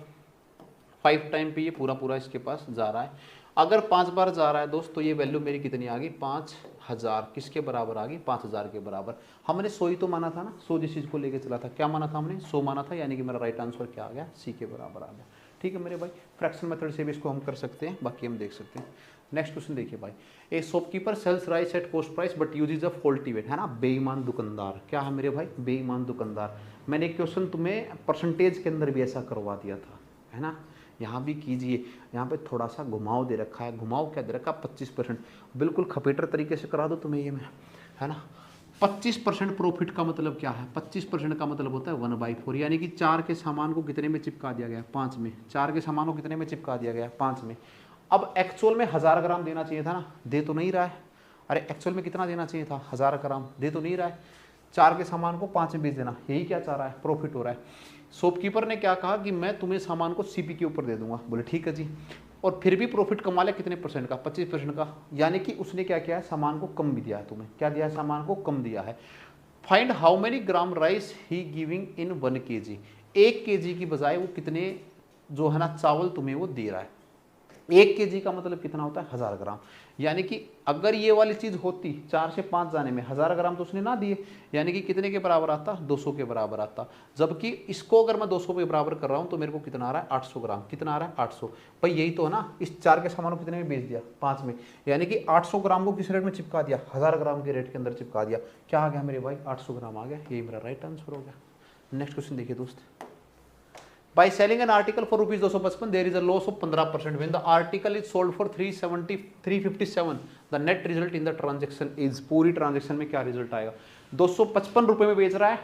5 टाइम पे ये पूरा पूरा इसके पास जा रहा है। अगर 5 बार जा रहा है दोस्त, तो ये वैल्यू मेरी कितनी आ गई, 5000, किसके बराबर आ गई, 5000 के बराबर। हमने 100 ही तो माना था ना, 100 जिस चीज़ को लेके चला था, क्या माना था हमने, 100 माना था, यानी कि मेरा राइट आंसर क्या आ गया, सी के बराबर आ गया, ठीक है मेरे भाई। फ्रैक्शन मेथड से भी इसको हम कर सकते हैं, बाकी हम देख सकते हैं। नेक्स्ट क्वेश्चन देखिए भाई, a shopkeeper sells rice at cost price but uses a faulty weight, है ना, बेईमान दुकानदार, क्या है मेरे भाई, बेईमान दुकानदार। मैंने एक क्वेश्चन तुम्हें परसेंटेज के अंदर भी ऐसा करवा दिया था, है ना, यहाँ भी कीजिए। यहाँ पे थोड़ा सा घुमाव दे रखा है, घुमाव क्या दे रखा है, 25%, बिल्कुल खपेटर तरीके से करा दो तुम्हें ये मैं, है ना। 25% प्रॉफिट का मतलब क्या है, 25% का मतलब होता है 1/4, यानी कि 4 के सामान को कितने में चिपका दिया गया, 5 में। 4 के सामान को कितने में चिपका दिया गया, 5 में। अब एक्चुअल में 1000 ग्राम देना चाहिए था ना, दे तो नहीं रहा है। अरे एक्चुअल में कितना देना चाहिए था, 1000 ग्राम, दे तो नहीं रहा है। 4 के सामान को 5 में बेच देना, यही क्या चाह रहा है, प्रॉफिट हो रहा है। शॉपकीपर ने क्या कहा कि मैं तुम्हें सामान को सीपी के ऊपर दे दूंगा, बोले ठीक है जी, और फिर भी प्रॉफिट कमा लिया कितने परसेंट का, 25% का, यानी कि उसने क्या किया है, सामान को कम भी दिया है तुम्हें, क्या दिया है, सामान को कम दिया है। Find how many gram rice he giving in 1 kg, 1 kg की बजाय वो कितने जो है ना चावल तुम्हें वो दे रहा है। 1 kg का मतलब कितना होता है, 1000 ग्राम, यानी कि अगर ये वाली चीज़ होती 4 से 5 जाने में 1000 ग्राम तो उसने ना दिए, यानी कि कितने के बराबर आता, 200 के बराबर आता। जबकि इसको अगर मैं 200 के बराबर कर रहा हूँ तो मेरे को कितना आ रहा है, 800 ग्राम, कितना आ रहा है, 800। भाई यही तो है ना, इस 4 के सामान को कितने में बेच दिया, 5 में, यानी कि 800 ग्राम को किस रेट में चिपका दिया, 1000 ग्राम के रेट के अंदर चिपका दिया। क्या आ गया मेरे भाई, 800 ग्राम आ गया, यही मेरा राइट आंसर हो गया। नेक्स्ट क्वेश्चन देखिए दोस्त, by selling an article for rupees 255 there is a loss of 15%, when the article is sold for 357 the net result in the transaction is, पूरी ट्रांजेक्शन में क्या रिजल्ट आएगा, 255 रुपये में बेच रहा है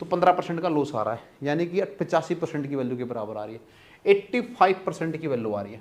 तो 15% का लॉस आ रहा है, यानी कि 85% की वैल्यू के बराबर आ रही है, 85% की वैल्यू आ रही है।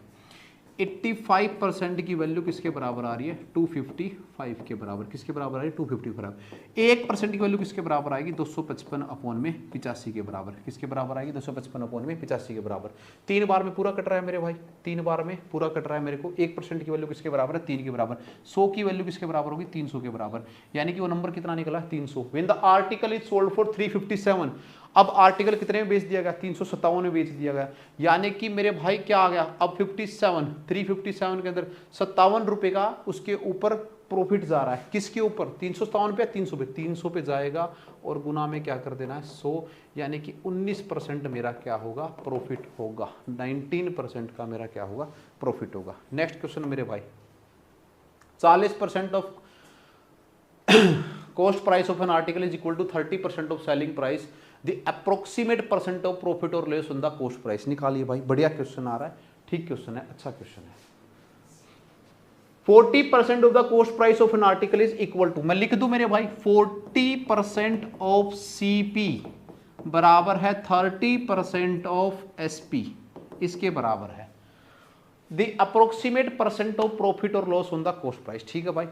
85% की वैल्यू किसके बराबर आ रही है? 255 के बराबर। किसके बराबर आ रही है? 255। 1% की वैल्यू किसके बराबर आएगी? 255/85 के बराबर। किसके बराबर आएगी? 255/85 के बराबर। 3 बार में पूरा कट रहा है मेरे भाई, 3 बार में पूरा कट रहा है मेरे को। 1% की वैल्यू किसके बराबर है? 3 के बराबर। 100 की वैल्यू किसके बराबर होगी? 300 के बराबर। यानी कि वो नंबर कितना निकला? 300। When the article is sold for 357, अब आर्टिकल कितने में बेच दिया गया? 357 में बेच दिया गया। यानी कि मेरे भाई क्या आ गया? अब 57, 357 के अंदर 57 रुपए का उसके ऊपर प्रॉफिट जा रहा है। किसके ऊपर? 357 पे, 300 पे, 300 पे जाएगा और गुना में क्या कर देना है? 100। यानी कि 19% मेरा क्या होगा? प्रॉफिट होगा। 19% का मेरा क्या होगा? प्रॉफिट होगा। नेक्स्ट क्वेश्चन मेरे भाई, 40% of cost price of an article is equal to 30% of selling price, the approximate percent of profit or less on the cost price। निकालिए भाई, बढ़िया क्वेश्चन आ रहा है, ठीक क्वेश्चन है, अच्छा क्वेश्चन है। 40% of the cost price of an article is equal to, मैं लिख दूं मेरे भाई, 40% of CP बराबर है 30% of SP, इसके बराबर है। The approximate percent of profit or loss on the cost price। ठीक है भाई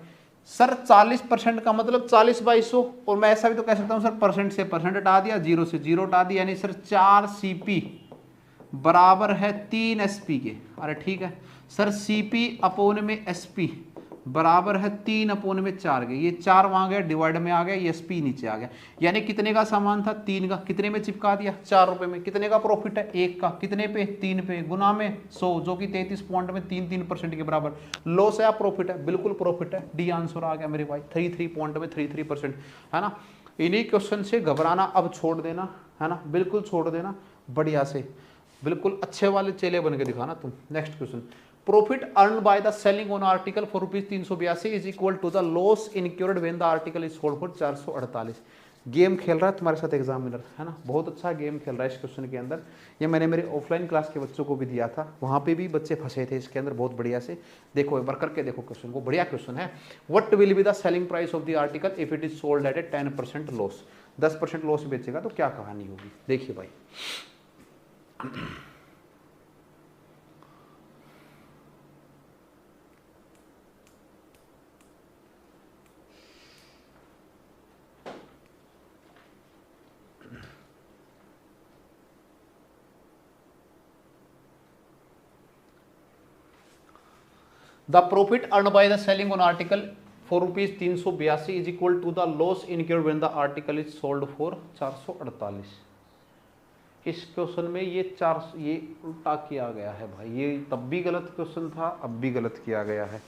सर, 40% का मतलब 40/100, और मैं ऐसा भी तो कह सकता हूं सर, परसेंट से परसेंट हटा दिया, 0 से 0 हटा दिया, यानी सर 4 CP बराबर है 3 SP के। अरे ठीक है सर, CP अपोन में SP बराबर है 3/4 के। ये 4 वहां गया, डिवाइड में आ गया, ये SP नीचे आ गया। यानी कितने का सामान था? 3 का। कितने में चिपका दिया? 4 रुपए में। कितने का प्रॉफिट है? 1 का। कितने पे? 3 पे। गुना में 100, जो कि 33 पॉइंट में 3% के बराबर। लॉस है या प्रॉफिट है? बिल्कुल प्रॉफिट है। डी आंसर आ गया मेरे भाई, 33 पॉइंट में 33%, है ना। इन्हीं क्वेश्चन से घबराना अब छोड़ देना, है ना, बिल्कुल छोड़ देना, बढ़िया से बिल्कुल अच्छे वाले चेले बन के दिखाना तुम। Next question, profit earn by the selling on article for ₹382 is equal to the loss incurred when the article is sold for 448। Game खेल रहा है तुम्हारे साथ एग्जामिनर, है ना, बहुत अच्छा गेम खेल रहा है इस क्वेश्चन के अंदर। ये मैंने मेरे ऑफलाइन क्लास के बच्चों को भी दिया था, वहां पे भी बच्चे फंसे थे इसके अंदर बहुत बढ़िया से। देखो एक बार करके देखो क्वेश्चन को, बढ़िया क्वेश्चन है। What will be the selling price of the article if it is sold at A 10% loss? 10% loss बेचेगा तो क्या कहानी होगी? देखिए भाई, the profit earned by the selling on article for ₹382 is equal to the loss incurred when the article is sold for 448। इस question में ये उल्टा किया गया है भाई, ये तब भी गलत क्वेश्चन था, अब भी गलत किया गया है।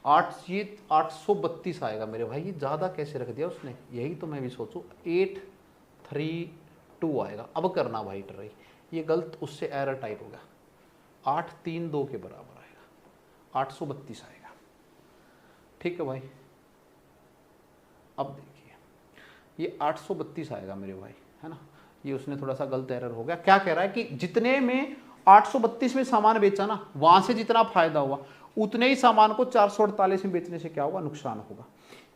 832 आएगा मेरे भाई, ये ज्यादा कैसे रख दिया उसने, यही तो मैं भी सोचूं। 832 आएगा। अब करना भाई ट्राई, ये गलत उससे एरर टाइप होगा। 832 के बराबर 832 आएगा। ठीक है भाई, अब देखिए ये 832 आएगा मेरे भाई, है ना। ये उसने थोड़ा सा गलत एरर हो गया। क्या कह रहा है कि जितने में 832 में सामान बेचा ना, वहां से जितना फायदा हुआ उतने ही सामान को 448 में बेचने से क्या होगा? नुकसान होगा।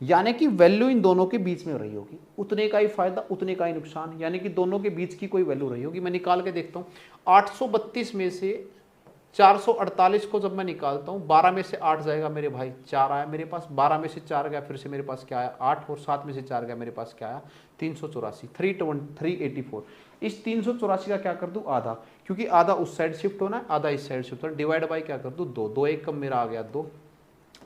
यानी कि वैल्यू इन दोनों के बीच में रही होगी, उतने का ही फायदा उतने का ही नुकसान, यानी कि दोनों के बीच की कोई वैल्यू रही होगी। मैं निकाल के देखता हूँ, 832 में से 448 को जब मैं निकालता हूँ, 12 में से 8 जाएगा मेरे भाई, 4 आया मेरे पास, 12 में से 4 गया, फिर से मेरे पास क्या आया? 8, और 7 में से 4 गया, मेरे पास क्या आया? 384, 384। इस 384 का क्या कर दूं? आधा, क्योंकि आधा उस साइड शिफ्ट होना है, आधा इस साइड शिफ्ट होना है। डिवाइड बाई क्या कर दूं? 2, 2 एक कम मेरा आ गया 2,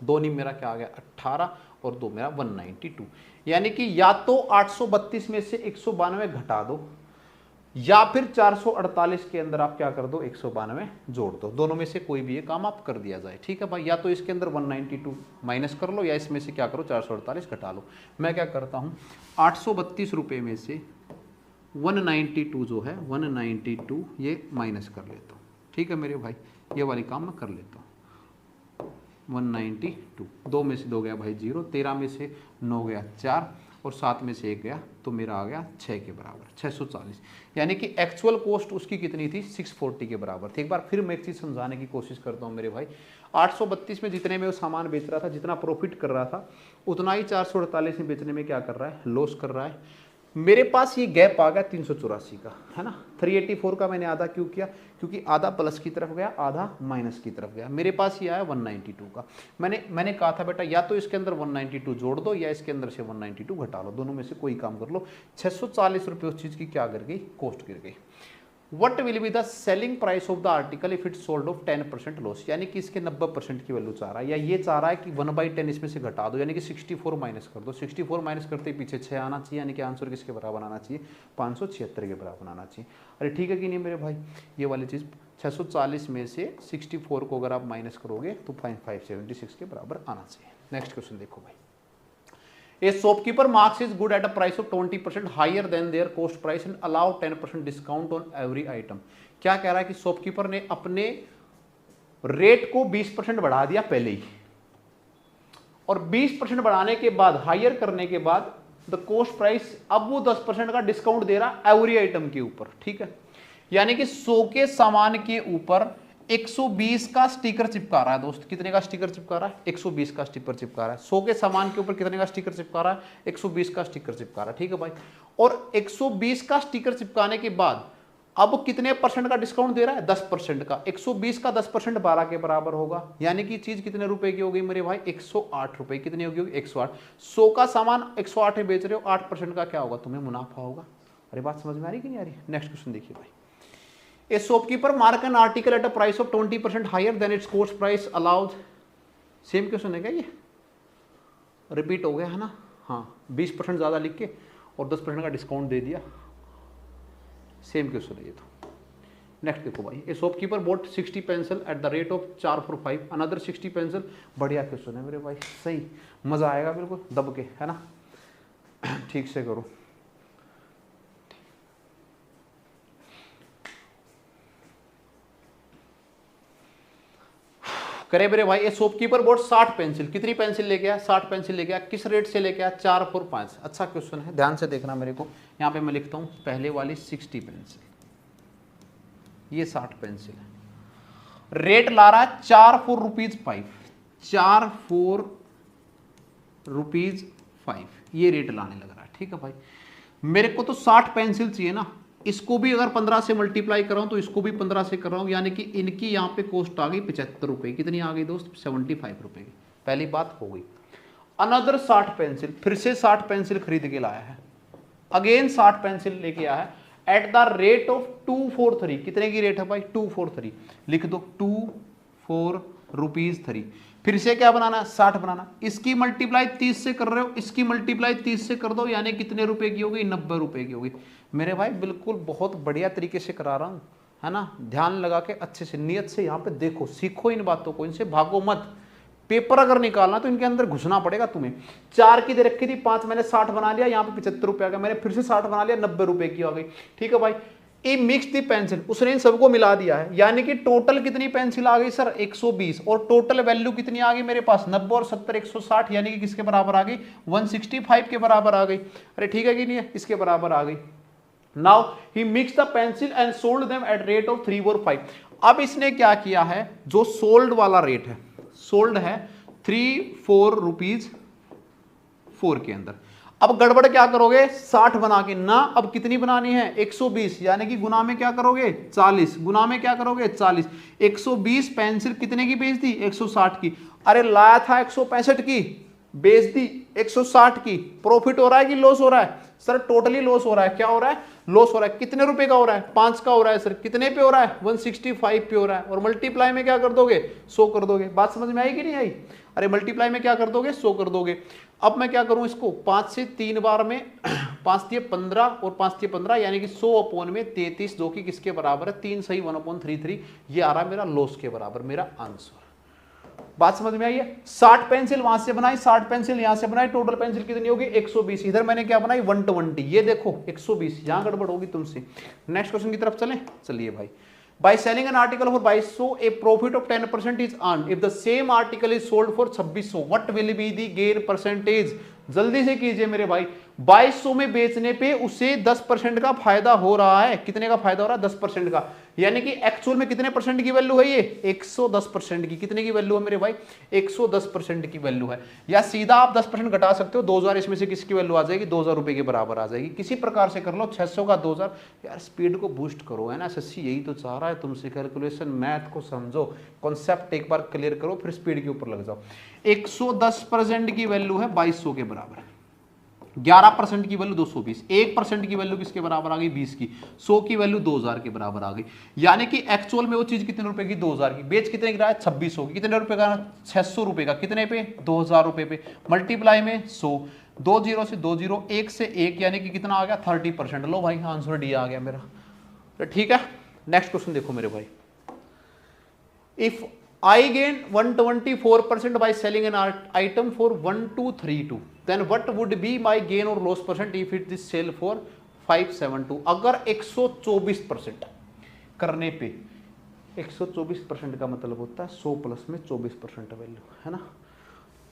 2 नहीं मेरा क्या आ गया? 18, और 2 मेरा 192। यानी कि या तो 832 में से 192 घटा दो, या फिर 448 के अंदर आप क्या कर दो? 192 जोड़ दो। दोनों में से कोई भी ये काम आप कर दिया जाए। ठीक है भाई, या तो इसके अंदर 192 माइनस कर लो, या इसमें से क्या करो? 448 घटा लो। मैं क्या करता हूँ, 832 रुपये में से 192 जो है, 192 ये माइनस कर लेता हूँ। ठीक है मेरे भाई, ये वाली काम मैं कर लेता हूँ। 192, 2 में से 2 गया भाई 0, 13 में से 9 गया 4, और 7 में से 1 गया तो मेरा आ गया 6 के बराबर, 640। यानी कि एक्चुअल कॉस्ट उसकी कितनी थी? 640 के बराबर थी। एक बार फिर मैं एक चीज़ समझाने की कोशिश करता हूँ मेरे भाई। 832 में जितने में वो सामान बेच रहा था, जितना प्रॉफिट कर रहा था, उतना ही 448 में बेचने में क्या कर रहा है? लॉस कर रहा है। मेरे पास ये गैप आ गया 384 का, है ना। 384 का मैंने आधा क्यों किया, क्योंकि आधा प्लस की तरफ गया, आधा माइनस की तरफ गया। मेरे पास ये आया 192 का। मैंने कहा था बेटा या तो इसके अंदर 192 जोड़ दो या इसके अंदर से 192 घटा लो, दोनों में से कोई काम कर लो। 640 रुपये उस चीज़ की क्या गिर गई, कॉस्ट गिर गई। What will be the selling price of the article if it's sold of 10% loss, यानी कि इसके 90% की वैल्यू चाह रहा है, या ये चाह रहा है कि 1/10 इसमें से घटा दो, यानी कि 64 माइनस कर दो। 64 माइनस करते ही पीछे 6 आना चाहिए, यानी कि आंसर किसके बराबर आना चाहिए, 576 के बराबर आना चाहिए। अरे ठीक है कि नहीं मेरे भाई, ये वाली चीज़ 640 में से 64 को अगर आप माइनस करोगे तो 576 के बराबर आना चाहिए। नेक्स्ट क्वेश्चन देखो भाई, A shopkeeper marks his good at a price of 20% higher than their cost price and allow 10% discount on every item। क्या कह रहा है कि शॉपकीपर ने अपने रेट को 20% बढ़ा दिया पहले ही, और 20% बढ़ाने के बाद, हायर करने के बाद द कॉस्ट प्राइस, अब वो 10% का डिस्काउंट दे रहा एवरी आइटम के ऊपर, ठीक है। यानी कि 100 के सामान के ऊपर 120 का स्टिकर चिपका रहा है दोस्त। कितने का स्टिकर चिपका रहा है, 120 का स्टिकर चिपका रहा है। 100 के सामान के ऊपर कितने का स्टिकर चिपका रहा है, 120 का स्टिकर चिपका रहा है, ठीक है भाई। और 120 का स्टिकर चिपकाने के बाद अब कितने परसेंट का डिस्काउंट दे रहा है, 10% का। 120 का 10% 12 के बराबर होगा, यानी कि चीज कितने रुपए की हो गई मेरे भाई, 108 रुपए। कितनी होगी, 108। 100 का सामान 108 में बेच रहे हो, 8% का क्या होगा, तुम्हें मुनाफा होगा। अरे बात समझ में आ रही कि नहीं आ रही। नेक्स्ट क्वेश्चन देखिए भाई, A shopkeeper mark an article at a price of 20% higher than its cost price allows, same question है क्या ये, रिपीट हो गया है ना। हाँ, 20% ज़्यादा लिख के और 10% का डिस्काउंट दे दिया, सेम क्वेश्चन है ये तो। नेक्स्ट देखो भाई, a shopkeeper boat 60 pencil at the rate of 445, another 60 pencil. बढ़िया क्वेश्चन है मेरे भाई, सही, मज़ा आएगा बिल्कुल दब के, है ना। ठीक से करो। करे मेरे भाई, ये शॉपकीपर बोर्ड 60 पेंसिल, कितनी पेंसिल लेके आया, 60 पेंसिल लेके आया, किस रेट से लेके आया, 445। अच्छा क्वेश्चन है, ध्यान से देखना मेरे को। यहाँ पे मैं लिखता हूँ पहले वाली 60 पेंसिल, ये 60 पेंसिल है, रेट ला रहा है 4 रुपीज 5, 4 रुपीज 5, ये रेट लाने लग रहा है, ठीक है भाई। मेरे को तो 60 पेंसिल चाहिए ना, इसको भी अगर 15 से मल्टीप्लाई कर रहा हूं तो इसको भी 15 से कर रहा हूं, यानी कि इनकी यहाँ पे कॉस्ट आ गई 75 रुपए। कितनी आ गई दोस्त, 75 रुपए की। पहली बात हो गई। अनदर 60 पेंसिल, फिर से 60 पेंसिल खरीद के लाया है, अगेन 60 पेंसिल लेके आया है एट द रेट ऑफ 243। कितने की रेट है भाई, 243, लिख दो 24 रुपीज 3। फिर से क्या बनाना, 60 बनाना। इसकी मल्टीप्लाई 30 से कर रहे हो, इसकी मल्टीप्लाई 30 से कर दो, यानी कितने रुपए की होगी, 90 रुपए की होगी। मेरे भाई बिल्कुल बहुत बढ़िया तरीके से करा रहा हूँ, है ना। ध्यान लगा के अच्छे से, नियत से यहाँ पे देखो, सीखो इन बातों को, इनसे भागो मत। पेपर अगर निकालना तो इनके अंदर घुसना पड़ेगा तुम्हें। 4 की दे रखी थी, 5 मैंने 60 बना लिया, यहाँ पे 75 रुपए आ गया। मैंने फिर से 60 बना लिया, 90 रुपए की आ गई, ठीक है भाई। ए मिक्स दी पेंसिल, उसने इन सबको मिला दिया है, यानी कि टोटल कितनी पेंसिल आ गई सर, 120, और टोटल वैल्यू कितनी आ गई मेरे पास, 90 और 70 160, यानी कि किसके बराबर आ गई, 165 के बराबर आ गई। अरे ठीक है कि नहीं है, इसके बराबर आ गई। Now he mix the pencil and sold them at rate of 3 और 5। अब इसने क्या किया है, जो सोल्ड वाला रेट है, सोल्ड है 3-4 रुपीज 4 के अंदर। अब गड़बड़ क्या करोगे, 60 बना के ना, अब कितनी बनानी है, 120, यानी कि गुना में क्या करोगे, 40, गुना में क्या करोगे, 40। 120 पेंसिल कितने की बेच दी, 160 की। अरे लाया था 165 की, बेच दी 160 की। प्रॉफिट हो रहा है कि लॉस हो रहा है सर, टोटली लॉस हो रहा है। क्या हो रहा है, लॉस हो रहा है। कितने रुपए का हो रहा है, 5 का हो रहा है सर। कितने पे हो रहा है, 165 पे हो रहा है। और मल्टीप्लाई में क्या कर दोगे, 100 कर दोगे। बात समझ में आई कि नहीं आई। अरे मल्टीप्लाई में क्या कर दोगे, 100 कर दोगे। अब मैं क्या करूं इसको, 5 से 3 बार में 5 दिए 15 और 5 दिए 15, यानी कि 100 अपॉन में 33, जो कि किसके बराबर है, 3 सही 1/33। ये आ रहा है मेरा लॉस के बराबर, मेरा आंसर। बात समझ में आई है। 60 पेंसिल वहां से बनाई, 60 पेंसिल यहां से बनाई, टोटल पेंसिल कितनी होगी, 120। इधर मैंने क्या बनाई, 120, ये देखो 120, यहां गड़बड़ होगी तुमसे। नेक्स्ट क्वेश्चन की तरफ चलें, चलिए भाई। By selling an article for 2200, a profit of 10% is earned. If the same article is sold for 2600, what will be the gain percentage? जल्दी से कीजिए मेरे भाई। 2200 में बेचने पे उसे 10% का फायदा हो रहा है। कितने का फायदा हो रहा है? 10% का। यानी कि एक्चुअल में कितने परसेंट की वैल्यू है? ये 110% की। कितने की वैल्यू है मेरे भाई? 110% की वैल्यू है। या सीधा आप 10% घटा सकते हो, 2000 इसमें से किसकी वैल्यू आ जाएगी? 2000 रुपए के बराबर आ जाएगी। किसी प्रकार से कर लो, 600 का 2000। यार स्पीड को बूस्ट करो, है ना, एसएससी यही तो चाह रहा है तुमसे। कैलकुलेशन मैथ को समझो, कॉन्सेप्ट एक बार क्लियर करो, फिर स्पीड के ऊपर लग जाओ। 110% की वैल्यू है 2200 के बराबर। 11% की वैल्यू 220, 1% की वैल्यू किसके बराबर आ गई? 20 की। 100 की वैल्यू 2000 के बराबर आ गई। यानी कि एक्चुअल में वो चीज कितने रुपए की? 2000 की। बेच कितने की रहा है? 2600 की। कितने रुपए का? 600 रुपए का। कितने पे? 2000 रुपए पे। मल्टीप्लाई में 100, 2 जीरो से 2 जीरो, 1 से 1, यानी कि कितना आ गया? 30%। लो भाई आंसर डी आ गया मेरा। तो ठीक है, नेक्स्ट क्वेश्चन देखो मेरे भाई। If I gain 124% by selling an item for 1232, then what would be my gain or loss percent if it is sell for 572? अगर 124% करने पे, 124% का मतलब होता है 100 प्लस में 24% वैल्यू, है ना।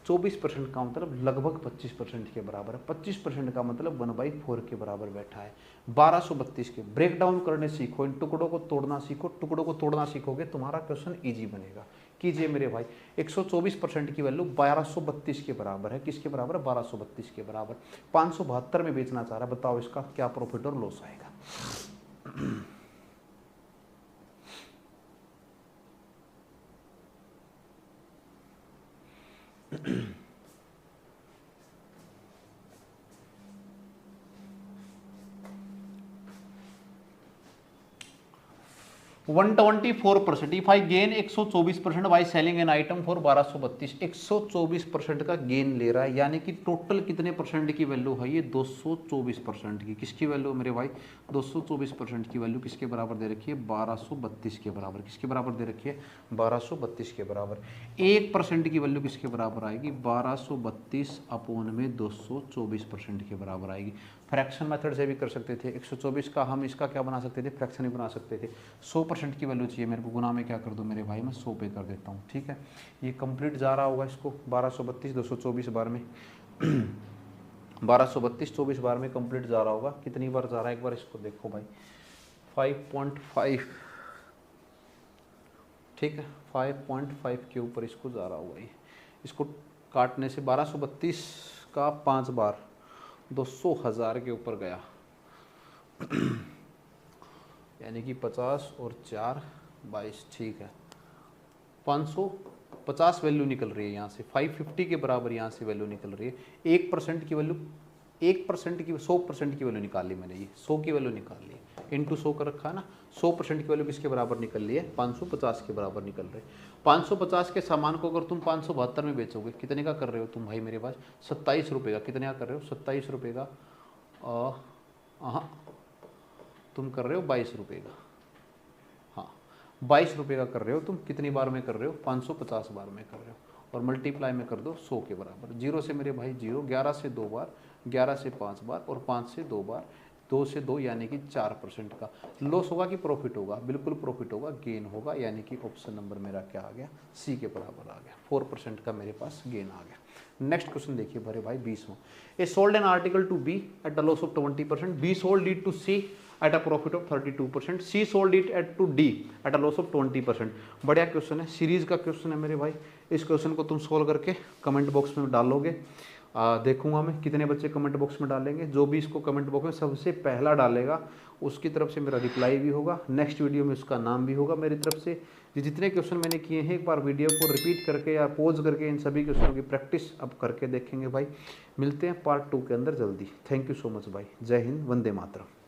24% का मतलब लगभग 25% के बराबर है। 25% का मतलब 1/4 के बराबर बैठा है। 1232 के ब्रेक डाउन करने सीखो, इन टुकड़ों को तोड़ना सीखो। टुकड़ों को तोड़ना सीखोगे तुम्हारा क्वेश्चन इजी बनेगा। कीजिए मेरे भाई, 124% की वैल्यू 1232 के बराबर है। किसके बराबर है? 1232 के बराबर। 572 में बेचना चाह रहा है, बताओ इसका क्या प्रॉफिट और लॉस आएगा? 124%। If I gain 124% by selling an item for 1232, 124% का गेन ले रहा है। यानी कि टोटल कितने परसेंट की वैल्यू है? ये 224% की। किसकी वैल्यू मेरे भाई? 224% की वैल्यू किसके बराबर दे रखी है? 1232 के बराबर। किसके बराबर दे रखी है? 1232 के बराबर। 1% की वैल्यू किसके बराबर आएगी? 1232 अपॉन में 224% के बराबर आएगी। फ्रैक्शन मेथड से भी कर सकते थे। 124 का हम इसका क्या बना सकते थे? फ्रैक्शन ही बना सकते थे। 100% की वैल्यू चाहिए मेरे को, गुना में क्या कर दो मेरे भाई? मैं 100 पे कर देता हूँ। ठीक है, ये कंप्लीट जा रहा होगा इसको। 1232 224 बार में 1232 24 बार में कंप्लीट जा रहा होगा। कितनी बार जा रहा है एक बार इसको देखो भाई। 5.5, ठीक है, 5.5 के ऊपर इसको जा रहा होगा ये। इसको काटने से 1232 का 5 बार 200,000 के ऊपर गया। यानी कि 50 और 4 22, ठीक है, 550 वैल्यू निकल रही है यहाँ से। 550 के बराबर यहाँ से वैल्यू निकल रही है। 1% की वैल्यू, 1% की 100% की वैल्यू निकाल ली मैंने। ये 100 की वैल्यू निकाल ली, इंटू 100 कर रखा है ना। 100% की वैल्यू किसके बराबर निकल रही है? 550 के बराबर निकल रही है। 550 के सामान को अगर तुम 572 में बेचोगे, कितने का कर रहे हो तुम भाई मेरे पास? 27 रुपये का। कितने का कर रहे हो? 27 रुपये का। हाँ, तुम कर रहे हो 22 रुपये का। हाँ, 22 रुपये का कर रहे हो तुम। कितनी बार में कर रहे हो? 550 बार में कर रहे हो। और मल्टीप्लाई में कर दो 100 के बराबर। 0 से मेरे भाई 0, 11 से 2 बार, 11 से 5 बार, और 5 से 2 बार, 2 से 2, यानी कि 4% का लॉस होगा कि प्रॉफिट होगा? बिल्कुल प्रॉफिट होगा, गेन होगा। यानी कि ऑप्शन नंबर मेरा क्या आ गया? सी के बराबर आ गया। 4% का मेरे पास गेन आ गया। नेक्स्ट क्वेश्चन देखिए भरे भाई, 20वां। A sold an article to B at the loss of 20%, B sold it to C at a profit of 32%, C sold it at to D at a loss of 20%। बढ़िया question है, series का question है मेरे भाई। इस question को तुम solve करके कमेंट बॉक्स में डालोगे। देखूंगा मैं कितने बच्चे कमेंट बॉक्स में डालेंगे। जो भी इसको कमेंट बॉक्स में सबसे पहला डालेगा उसकी तरफ से मेरा रिप्लाई भी होगा। नेक्स्ट वीडियो में उसका नाम भी होगा मेरी तरफ से। जितने क्वेश्चन मैंने किए हैं एक बार वीडियो को रिपीट करके या पॉज करके इन सभी क्वेश्चनों की प्रैक्टिस अब करके देखेंगे भाई। मिलते हैं पार्ट 2 के अंदर जल्दी। थैंक यू सो मच भाई। जय हिंद, वंदे मातरम।